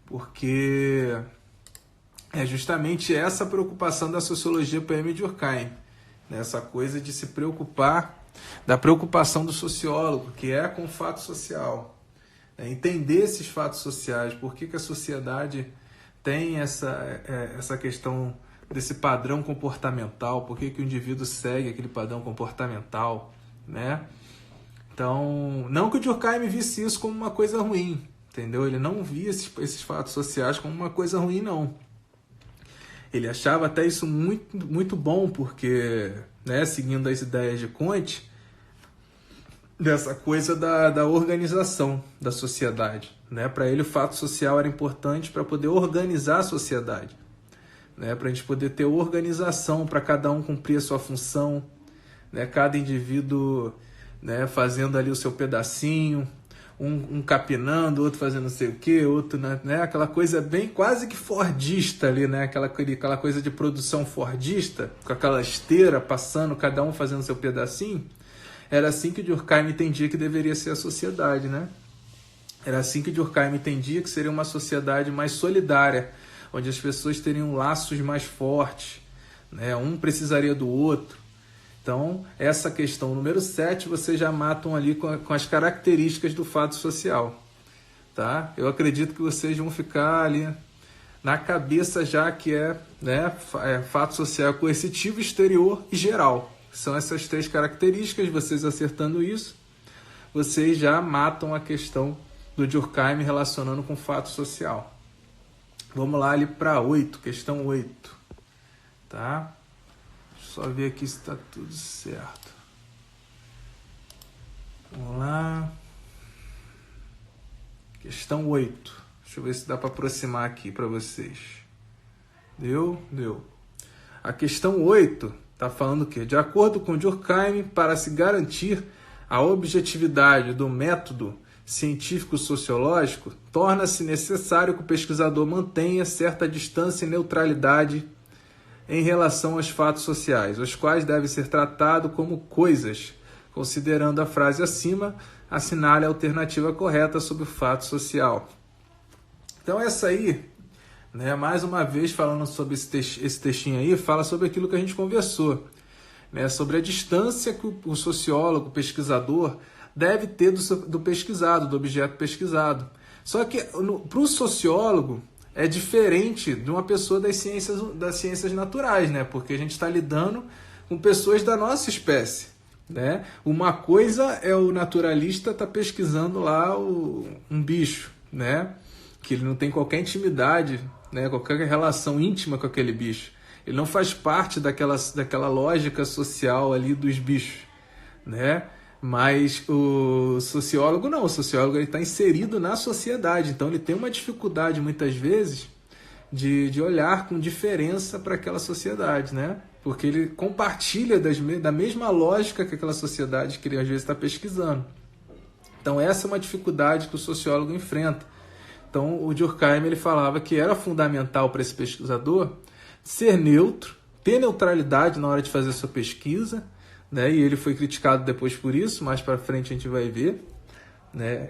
Porque é justamente essa preocupação da sociologia para Emile Durkheim, né? Essa coisa de se preocupar, da preocupação do sociólogo, que é com o fato social. É entender esses fatos sociais, por que a sociedade tem essa questão desse padrão comportamental, por que o indivíduo segue aquele padrão comportamental, né? Então, não que o Durkheim visse isso como uma coisa ruim, entendeu? Ele não via esses fatos sociais como uma coisa ruim, não. Ele achava até isso muito, muito bom, porque, né, seguindo as ideias de Comte, dessa coisa da organização da sociedade, né? Para ele o fato social era importante para poder organizar a sociedade, né? Para a gente poder ter organização para cada um cumprir a sua função, né? Cada indivíduo, né, fazendo ali o seu pedacinho, um capinando, outro fazendo não sei o que, outro, né? Aquela coisa bem quase que fordista ali, né? Aquela coisa de produção fordista, com aquela esteira passando, cada um fazendo seu pedacinho. Era assim que Durkheim entendia que deveria ser a sociedade, né? Era assim que Durkheim entendia que seria uma sociedade mais solidária, onde as pessoas teriam laços mais fortes, né? Um precisaria do outro. Então, essa questão número 7, vocês já matam ali com as características do fato social. Tá? Eu acredito que vocês vão ficar ali na cabeça já que né, fato social coercitivo, exterior e geral. São essas 3 características, vocês acertando isso, vocês já matam a questão do Durkheim relacionando com fato social. Vamos lá ali para 8, questão 8. Tá? Só ver aqui se está tudo certo. Vamos lá. Questão 8. Deixa eu ver se dá para aproximar aqui para vocês. Deu? Deu. A questão 8 está falando o quê? De acordo com Durkheim, para se garantir a objetividade do método científico-sociológico, torna-se necessário que o pesquisador mantenha certa distância e neutralidade em relação aos fatos sociais, os quais devem ser tratados como coisas. Considerando a frase acima, assinale a alternativa correta sobre o fato social. Então essa aí, né, mais uma vez falando sobre esse textinho aí, fala sobre aquilo que a gente conversou, né, sobre a distância que o sociólogo, o pesquisador, deve ter do pesquisado, do objeto pesquisado. Só que para o sociólogo, é diferente de uma pessoa das ciências naturais, né? Porque a gente está lidando com pessoas da nossa espécie, né? Uma coisa é o naturalista estar pesquisando lá um bicho, né? Que ele não tem qualquer intimidade, né? Qualquer relação íntima com aquele bicho. Ele não faz parte daquela lógica social ali dos bichos, né? Mas o sociólogo não, o sociólogo está inserido na sociedade, então ele tem uma dificuldade muitas vezes de olhar com diferença para aquela sociedade, né? Porque ele compartilha da mesma lógica que aquela sociedade que ele às vezes está pesquisando. Então essa é uma dificuldade que o sociólogo enfrenta. Então o Durkheim ele falava que era fundamental para esse pesquisador ser neutro, ter neutralidade na hora de fazer a sua pesquisa, né? E ele foi criticado depois por isso, mais para frente a gente vai ver, né?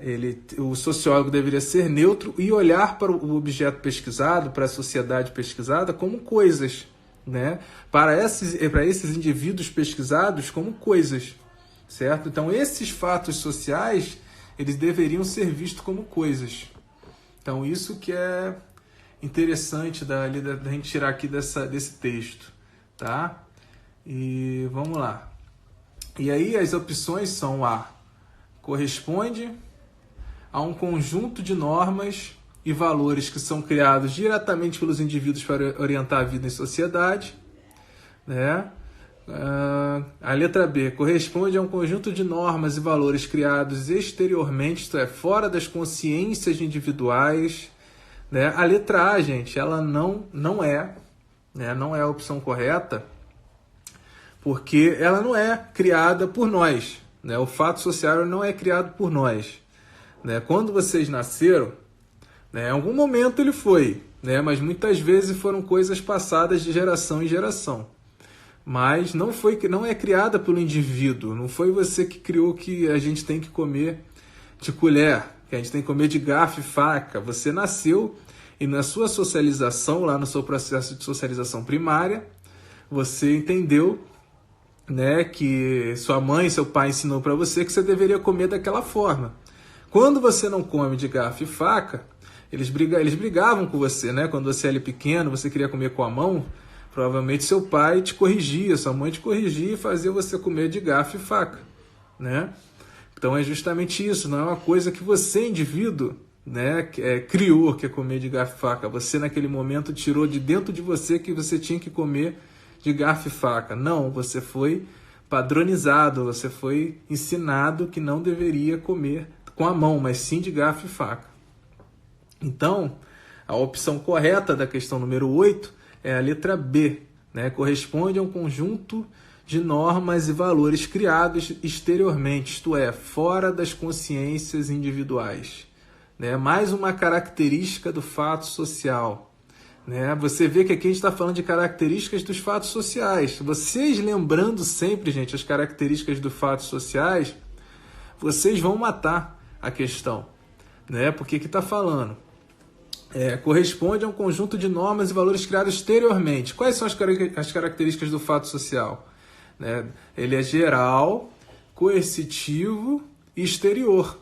O sociólogo deveria ser neutro e olhar para o objeto pesquisado, para a sociedade pesquisada, como coisas, né? Para esses indivíduos pesquisados como coisas, certo? Então esses fatos sociais, eles deveriam ser vistos como coisas. Então isso que é interessante da gente tirar aqui desse texto, tá? E vamos lá. E aí as opções são corresponde a um conjunto de normas e valores que são criados diretamente pelos indivíduos para orientar a vida em sociedade, né? A letra B, corresponde a um conjunto de normas e valores criados exteriormente, isto é, fora das consciências individuais, né? A letra A, gente, ela não é, né? Não é a opção correta, porque ela não é criada por nós, né? O fato social não é criado por nós, né? Quando vocês nasceram, né, em algum momento ele foi, né? Mas muitas vezes foram coisas passadas de geração em geração. Mas não é criada pelo indivíduo, não foi você que criou que a gente tem que comer de colher, que a gente tem que comer de garfo e faca. Você nasceu e na sua socialização, lá no seu processo de socialização primária, você entendeu, né, que sua mãe e seu pai ensinou para você que você deveria comer daquela forma. Quando você não come de garfo e faca, eles brigavam com você, né? Quando você era pequeno, você queria comer com a mão, provavelmente seu pai te corrigia, sua mãe te corrigia e fazia você comer de garfo e faca, né? Então é justamente isso, não é uma coisa que você, indivíduo, né, criou, que é comer de garfo e faca. Você naquele momento tirou de dentro de você que você tinha que comer de garfo e faca. Não, você foi padronizado, você foi ensinado que não deveria comer com a mão, mas sim de garfo e faca. Então, a opção correta da questão número 8 é a letra B, né? Corresponde a um conjunto de normas e valores criados exteriormente, isto é, fora das consciências individuais. Né? Mais uma característica do fato social. Né? Você vê que aqui a gente está falando de características dos fatos sociais. Vocês lembrando sempre, gente, as características dos fatos sociais, vocês vão matar a questão. Né? Porque aqui está falando, corresponde a um conjunto de normas e valores criados exteriormente. Quais são as características do fato social? Né? Ele é geral, coercitivo e exterior.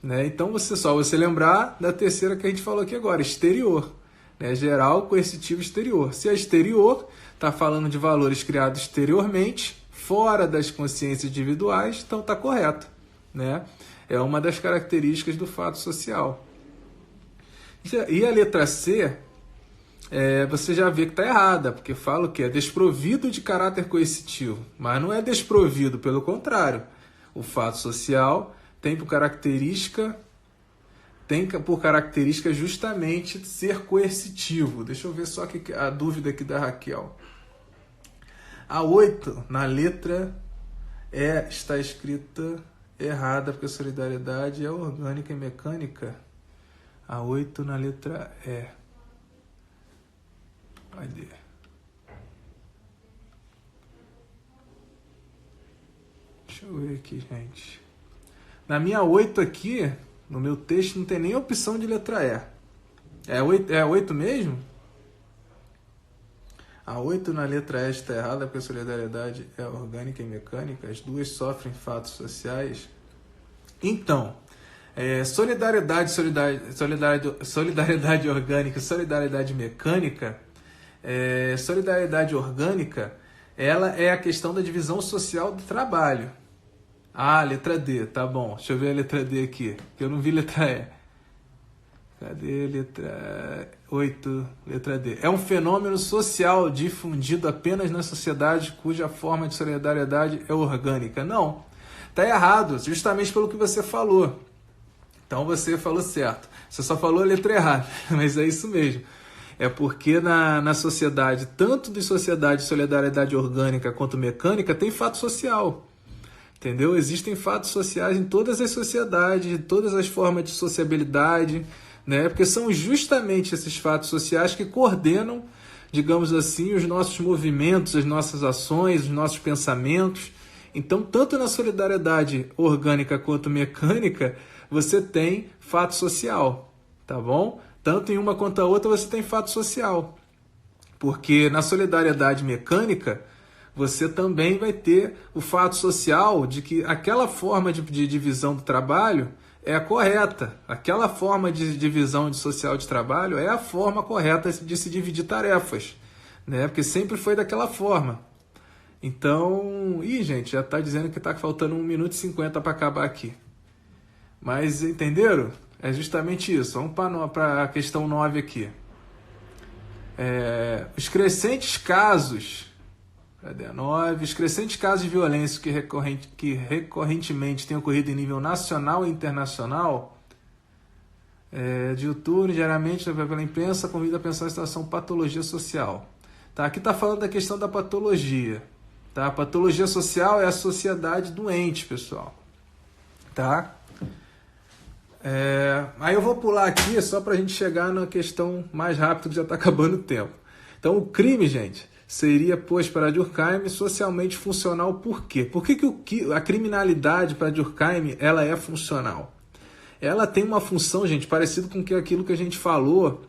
Né? Então, você lembrar da terceira que a gente falou aqui agora, exterior. Né? Geral, coercitivo e exterior. Se é exterior, está falando de valores criados exteriormente, fora das consciências individuais, então está correto. Né? É uma das características do fato social. E a letra C, você já vê que está errada, porque fala o quê? É desprovido de caráter coercitivo. Mas não é desprovido, pelo contrário. O fato social tem por característica justamente ser coercitivo. Deixa eu ver só aqui a dúvida aqui da Raquel. A 8, na letra E, está escrita errada, porque a solidariedade é orgânica e mecânica. A 8 na letra E. Cadê? Deixa eu ver aqui, gente. Na minha 8 aqui, no meu texto, não tem nem opção de letra E. É 8 mesmo? A 8 na letra E está errada, porque a solidariedade é orgânica e mecânica. As duas sofrem fatos sociais. Então, solidariedade orgânica, solidariedade mecânica. Solidariedade orgânica, ela é a questão da divisão social do trabalho. Ah, letra D, tá bom. Deixa eu ver a letra D aqui, que eu não vi letra E. Cadê letra 8, letra D? É um fenômeno social difundido apenas na sociedade cuja forma de solidariedade é orgânica. Não, tá errado, justamente pelo que você falou. Então você falou certo. Você só falou a letra errada, mas é isso mesmo. É porque na sociedade, tanto de sociedade de solidariedade orgânica quanto mecânica, tem fato social. Entendeu? Existem fatos sociais em todas as sociedades, em todas as formas de sociabilidade, né? Porque são justamente esses fatos sociais que coordenam, digamos assim, os nossos movimentos, as nossas ações, os nossos pensamentos. Então, tanto na solidariedade orgânica quanto mecânica, você tem fato social, tá bom? Tanto em uma quanto a outra você tem fato social. Porque na solidariedade mecânica, você também vai ter o fato social de que aquela forma de divisão do trabalho é a correta. Aquela forma de divisão social de trabalho é a forma correta de se dividir tarefas, né? Porque sempre foi daquela forma. Então, gente, já está dizendo que está faltando 1 minuto e 50 para acabar aqui. Mas entenderam? É justamente isso. Vamos para a questão 9 aqui. Os crescentes casos... Cadê a 9? Os crescentes casos de violência que recorrentemente têm ocorrido em nível nacional e internacional, diuturno, diariamente, pela imprensa, convida a pensar na situação patologia social. Tá? Aqui está falando da questão da patologia. Tá? A patologia social é a sociedade doente, pessoal. Tá? Aí eu vou pular aqui só para a gente chegar na questão mais rápido, que já está acabando o tempo. Então, o crime, gente, seria, pois, para Durkheim, socialmente funcional. Por quê? Por que a criminalidade para Durkheim ela é funcional? Ela tem uma função, gente, parecida com aquilo que a gente falou,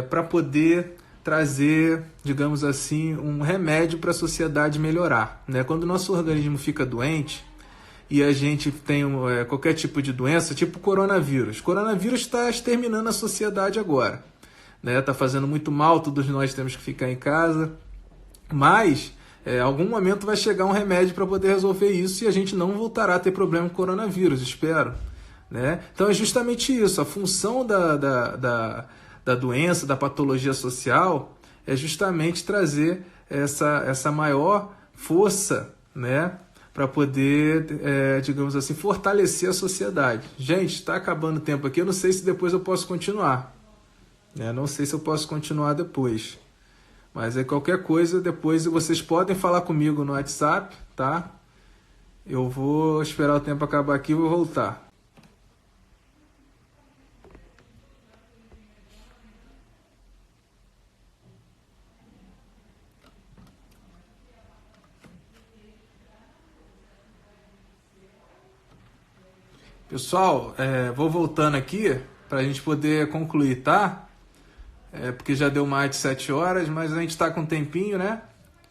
para poder trazer, digamos assim, um remédio para a sociedade melhorar. Né? Quando o nosso organismo fica doente e a gente tem qualquer tipo de doença, tipo coronavírus. O coronavírus está exterminando a sociedade agora. Está fazendo muito mal, todos nós temos que ficar em casa. Mas, em algum momento vai chegar um remédio para poder resolver isso e a gente não voltará a ter problema com o coronavírus, espero. Né? Então é justamente isso. A função da doença, da patologia social, é justamente trazer essa maior força, né? Para poder, digamos assim, fortalecer a sociedade. Gente, está acabando o tempo aqui, eu não sei se depois eu posso continuar. Não sei se eu posso continuar depois. Mas aí qualquer coisa, depois vocês podem falar comigo no WhatsApp, tá? Eu vou esperar o tempo acabar aqui e vou voltar. Pessoal, vou voltando aqui para a gente poder concluir, tá? Porque já deu mais de 7 horas, mas a gente está com um tempinho, né?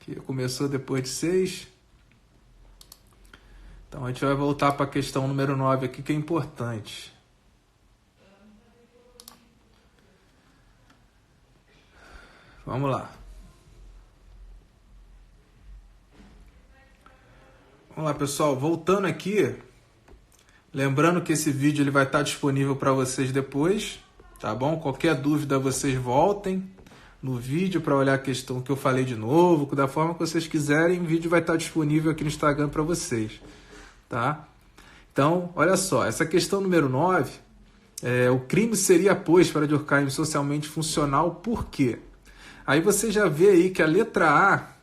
Que começou depois de 6. Então a gente vai voltar para a questão número 9 aqui, que é importante. Vamos lá. Vamos lá, pessoal. Voltando aqui, lembrando que esse vídeo ele vai estar disponível para vocês depois, tá bom? Qualquer dúvida, vocês voltem no vídeo para olhar a questão que eu falei de novo, da forma que vocês quiserem, o vídeo vai estar disponível aqui no Instagram para vocês, tá? Então, olha só, essa questão número 9, o crime seria, pois, para Durkheim socialmente funcional, por quê? Aí você já vê aí que a letra A,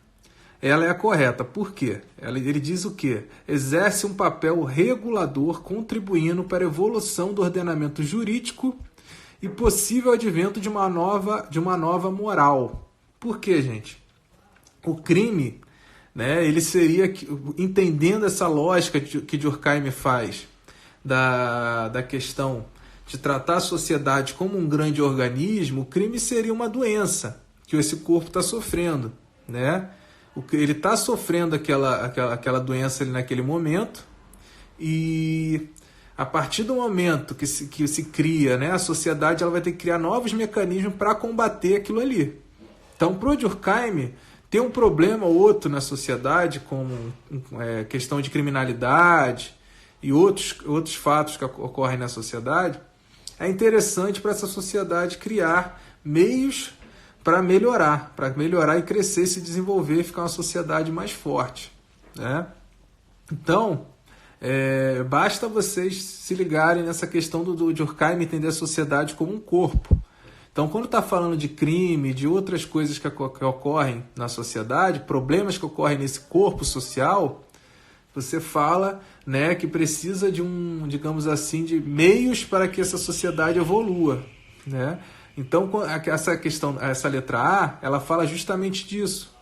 ela é a correta. Por quê? Ele diz o quê? Exerce um papel regulador, contribuindo para a evolução do ordenamento jurídico e possível advento de uma nova moral. Por quê, gente? O crime, né, ele seria, entendendo essa lógica que Durkheim faz da questão de tratar a sociedade como um grande organismo, o crime seria uma doença que esse corpo está sofrendo, né? Ele está sofrendo aquela doença ali naquele momento, e a partir do momento que se cria, né, a sociedade ela vai ter que criar novos mecanismos para combater aquilo ali. Então, para o Durkheim, tem um problema ou outro na sociedade, como questão de criminalidade e outros fatos que ocorrem na sociedade, é interessante para essa sociedade criar meios para melhorar e crescer, se desenvolver e ficar uma sociedade mais forte, né? Então, basta vocês se ligarem nessa questão do Durkheim entender a sociedade como um corpo. Então, quando está falando de crime, de outras coisas que ocorrem na sociedade, problemas que ocorrem nesse corpo social, você fala, né, que precisa de digamos assim, de meios para que essa sociedade evolua, né? Então, essa letra A, ela fala justamente disso,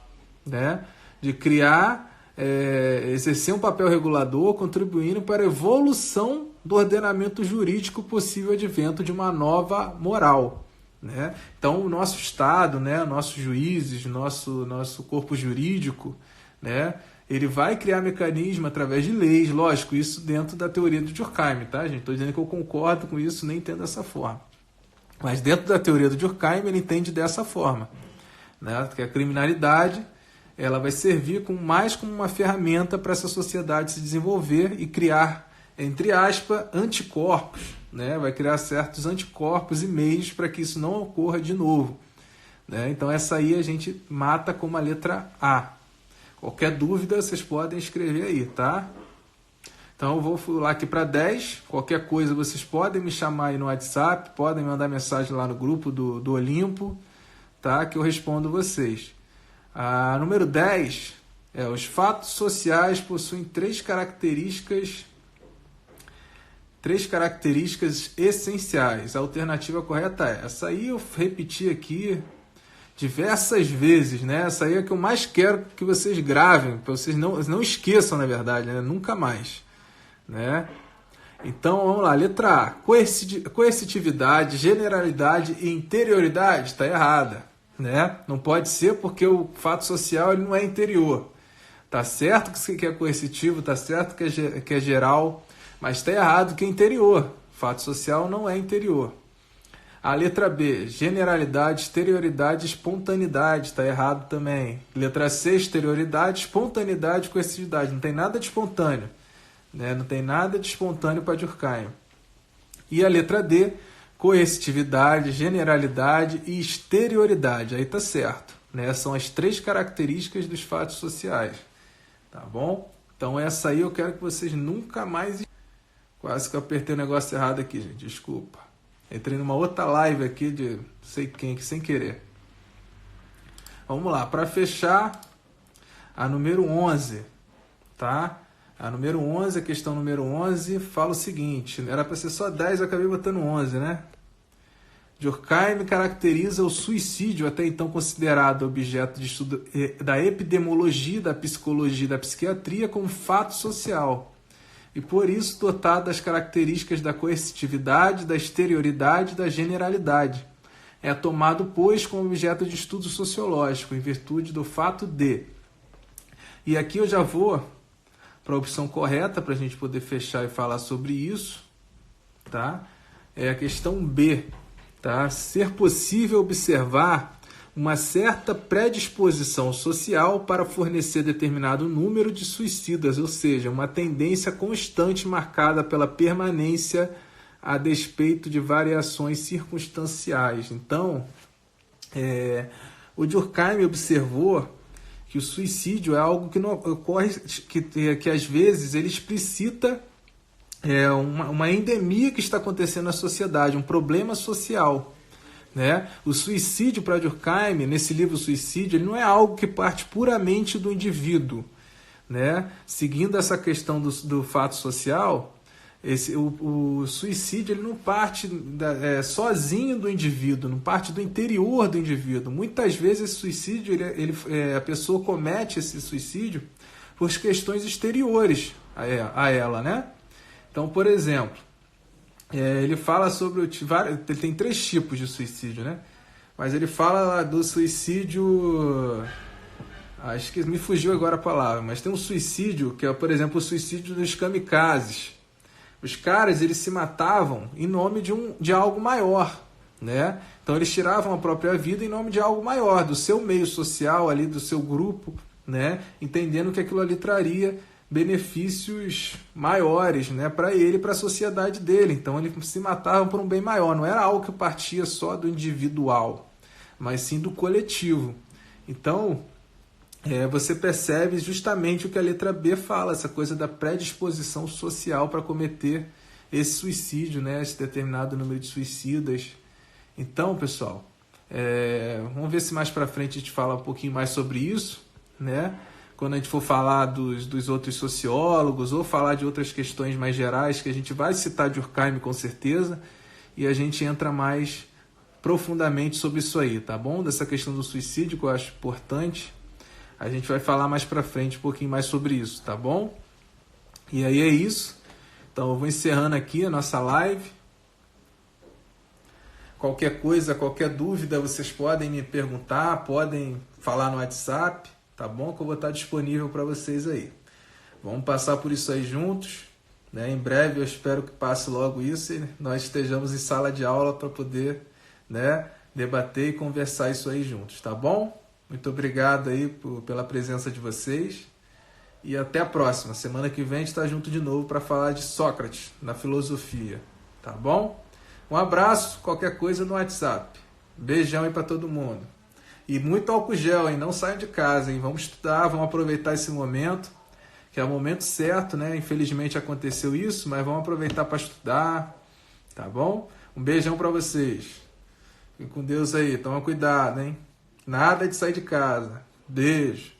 né? De criar, exercer um papel regulador, contribuindo para a evolução do ordenamento jurídico, possível advento de uma nova moral, né? Então, o nosso Estado, né, nossos juízes, nosso corpo jurídico, né, ele vai criar mecanismo através de leis, lógico, isso dentro da teoria do Durkheim, tá, gente? Estou dizendo que eu concordo com isso, nem entendo dessa forma. Mas dentro da teoria do Durkheim, ele entende dessa forma, né? Que a criminalidade ela vai servir mais como uma ferramenta para essa sociedade se desenvolver e criar, entre aspas, anticorpos, né? Vai criar certos anticorpos e meios para que isso não ocorra de novo, né? Então essa aí a gente mata com uma letra A. Qualquer dúvida vocês podem escrever aí, tá? Então eu vou pular aqui para 10, qualquer coisa vocês podem me chamar aí no WhatsApp, podem mandar mensagem lá no grupo do Olimpo, tá? Que eu respondo vocês. A número 10 os fatos sociais possuem três características essenciais. A alternativa correta é essa aí, eu repeti aqui diversas vezes, né? Essa aí é a que eu mais quero que vocês gravem, para vocês não esqueçam, na verdade, né? Nunca mais, né? Então vamos lá, letra A, coercitividade, generalidade e interioridade, está errada, né? Não pode ser, porque o fato social ele não é interior. Tá certo que é coercitivo, tá certo que é geral, mas está errado que é interior. Fato social não é interior. A letra B, generalidade, exterioridade, espontaneidade, está errado também. Letra C, exterioridade, espontaneidade, coercitividade, não tem nada de espontâneo, né? Não tem nada de espontâneo para Durkheim. E a letra D, coercitividade, generalidade e exterioridade, aí está certo, né? São as três características dos fatos sociais, tá bom? Então essa aí eu quero que vocês nunca mais... Quase que eu apertei o negócio errado aqui, gente, desculpa. Entrei numa outra live aqui de não sei quem, sem querer. Vamos lá, para fechar, a número 11, tá? A número 11, a questão número 11, fala o seguinte, era para ser só 10, eu acabei botando 11, né? Durkheim caracteriza o suicídio, até então considerado objeto de estudo da epidemiologia, da psicologia e da psiquiatria, como fato social, e por isso dotado das características da coercitividade, da exterioridade e da generalidade. É tomado, pois, como objeto de estudo sociológico, em virtude do fato de... E aqui eu já vou para a opção correta, para a gente poder fechar e falar sobre isso, tá? É a questão B, tá? Ser possível observar uma certa predisposição social para fornecer determinado número de suicidas, ou seja, uma tendência constante marcada pela permanência a despeito de variações circunstanciais. Então, o Durkheim observou que o suicídio é algo que não ocorre, que às vezes ele explicita uma endemia que está acontecendo na sociedade, um problema social, né? O suicídio, para Durkheim, nesse livro Suicídio, ele não é algo que parte puramente do indivíduo, né? Seguindo essa questão do fato social, o suicídio ele não parte sozinho do indivíduo, não parte do interior do indivíduo. Muitas vezes esse suicídio, a pessoa comete esse suicídio por questões exteriores a ela, né? Então, por exemplo, ele fala sobre ele tem 3 tipos de suicídio, né? Mas ele fala do suicídio... Acho que me fugiu agora a palavra, mas tem um suicídio que é, por exemplo, o suicídio dos kamikazes. Os caras, eles se matavam em nome de algo maior, né? Então eles tiravam a própria vida em nome de algo maior, do seu meio social ali, do seu grupo, né? Entendendo que aquilo ali traria benefícios maiores, né, para ele e para a sociedade dele. Então eles se matavam por um bem maior, não era algo que partia só do individual, mas sim do coletivo. Então, você percebe justamente o que a letra B fala, essa coisa da predisposição social para cometer esse suicídio, né, esse determinado número de suicidas. Então, pessoal, vamos ver se mais para frente a gente fala um pouquinho mais sobre isso, né? Quando a gente for falar dos outros sociólogos ou falar de outras questões mais gerais, que a gente vai citar Durkheim com certeza, e a gente entra mais profundamente sobre isso aí, tá bom? Dessa questão do suicídio, que eu acho importante. A gente vai falar mais pra frente um pouquinho mais sobre isso, tá bom? E aí é isso. Então eu vou encerrando aqui a nossa live. Qualquer coisa, qualquer dúvida, vocês podem me perguntar, podem falar no WhatsApp, tá bom? Que eu vou estar disponível para vocês aí. Vamos passar por isso aí juntos, né? Em breve eu espero que passe logo isso e nós estejamos em sala de aula para poder, né, debater e conversar isso aí juntos, tá bom? Muito obrigado aí pela presença de vocês e até a próxima. Semana que vem a gente está junto de novo para falar de Sócrates na filosofia, tá bom? Um abraço, qualquer coisa no WhatsApp. Beijão aí para todo mundo. E muito álcool gel, hein? Não saiam de casa, hein? Vamos estudar, vamos aproveitar esse momento, que é o momento certo, né? Infelizmente aconteceu isso, mas vamos aproveitar para estudar, tá bom? Um beijão para vocês. Fiquem com Deus aí, toma cuidado, hein? Nada de sair de casa. Beijo.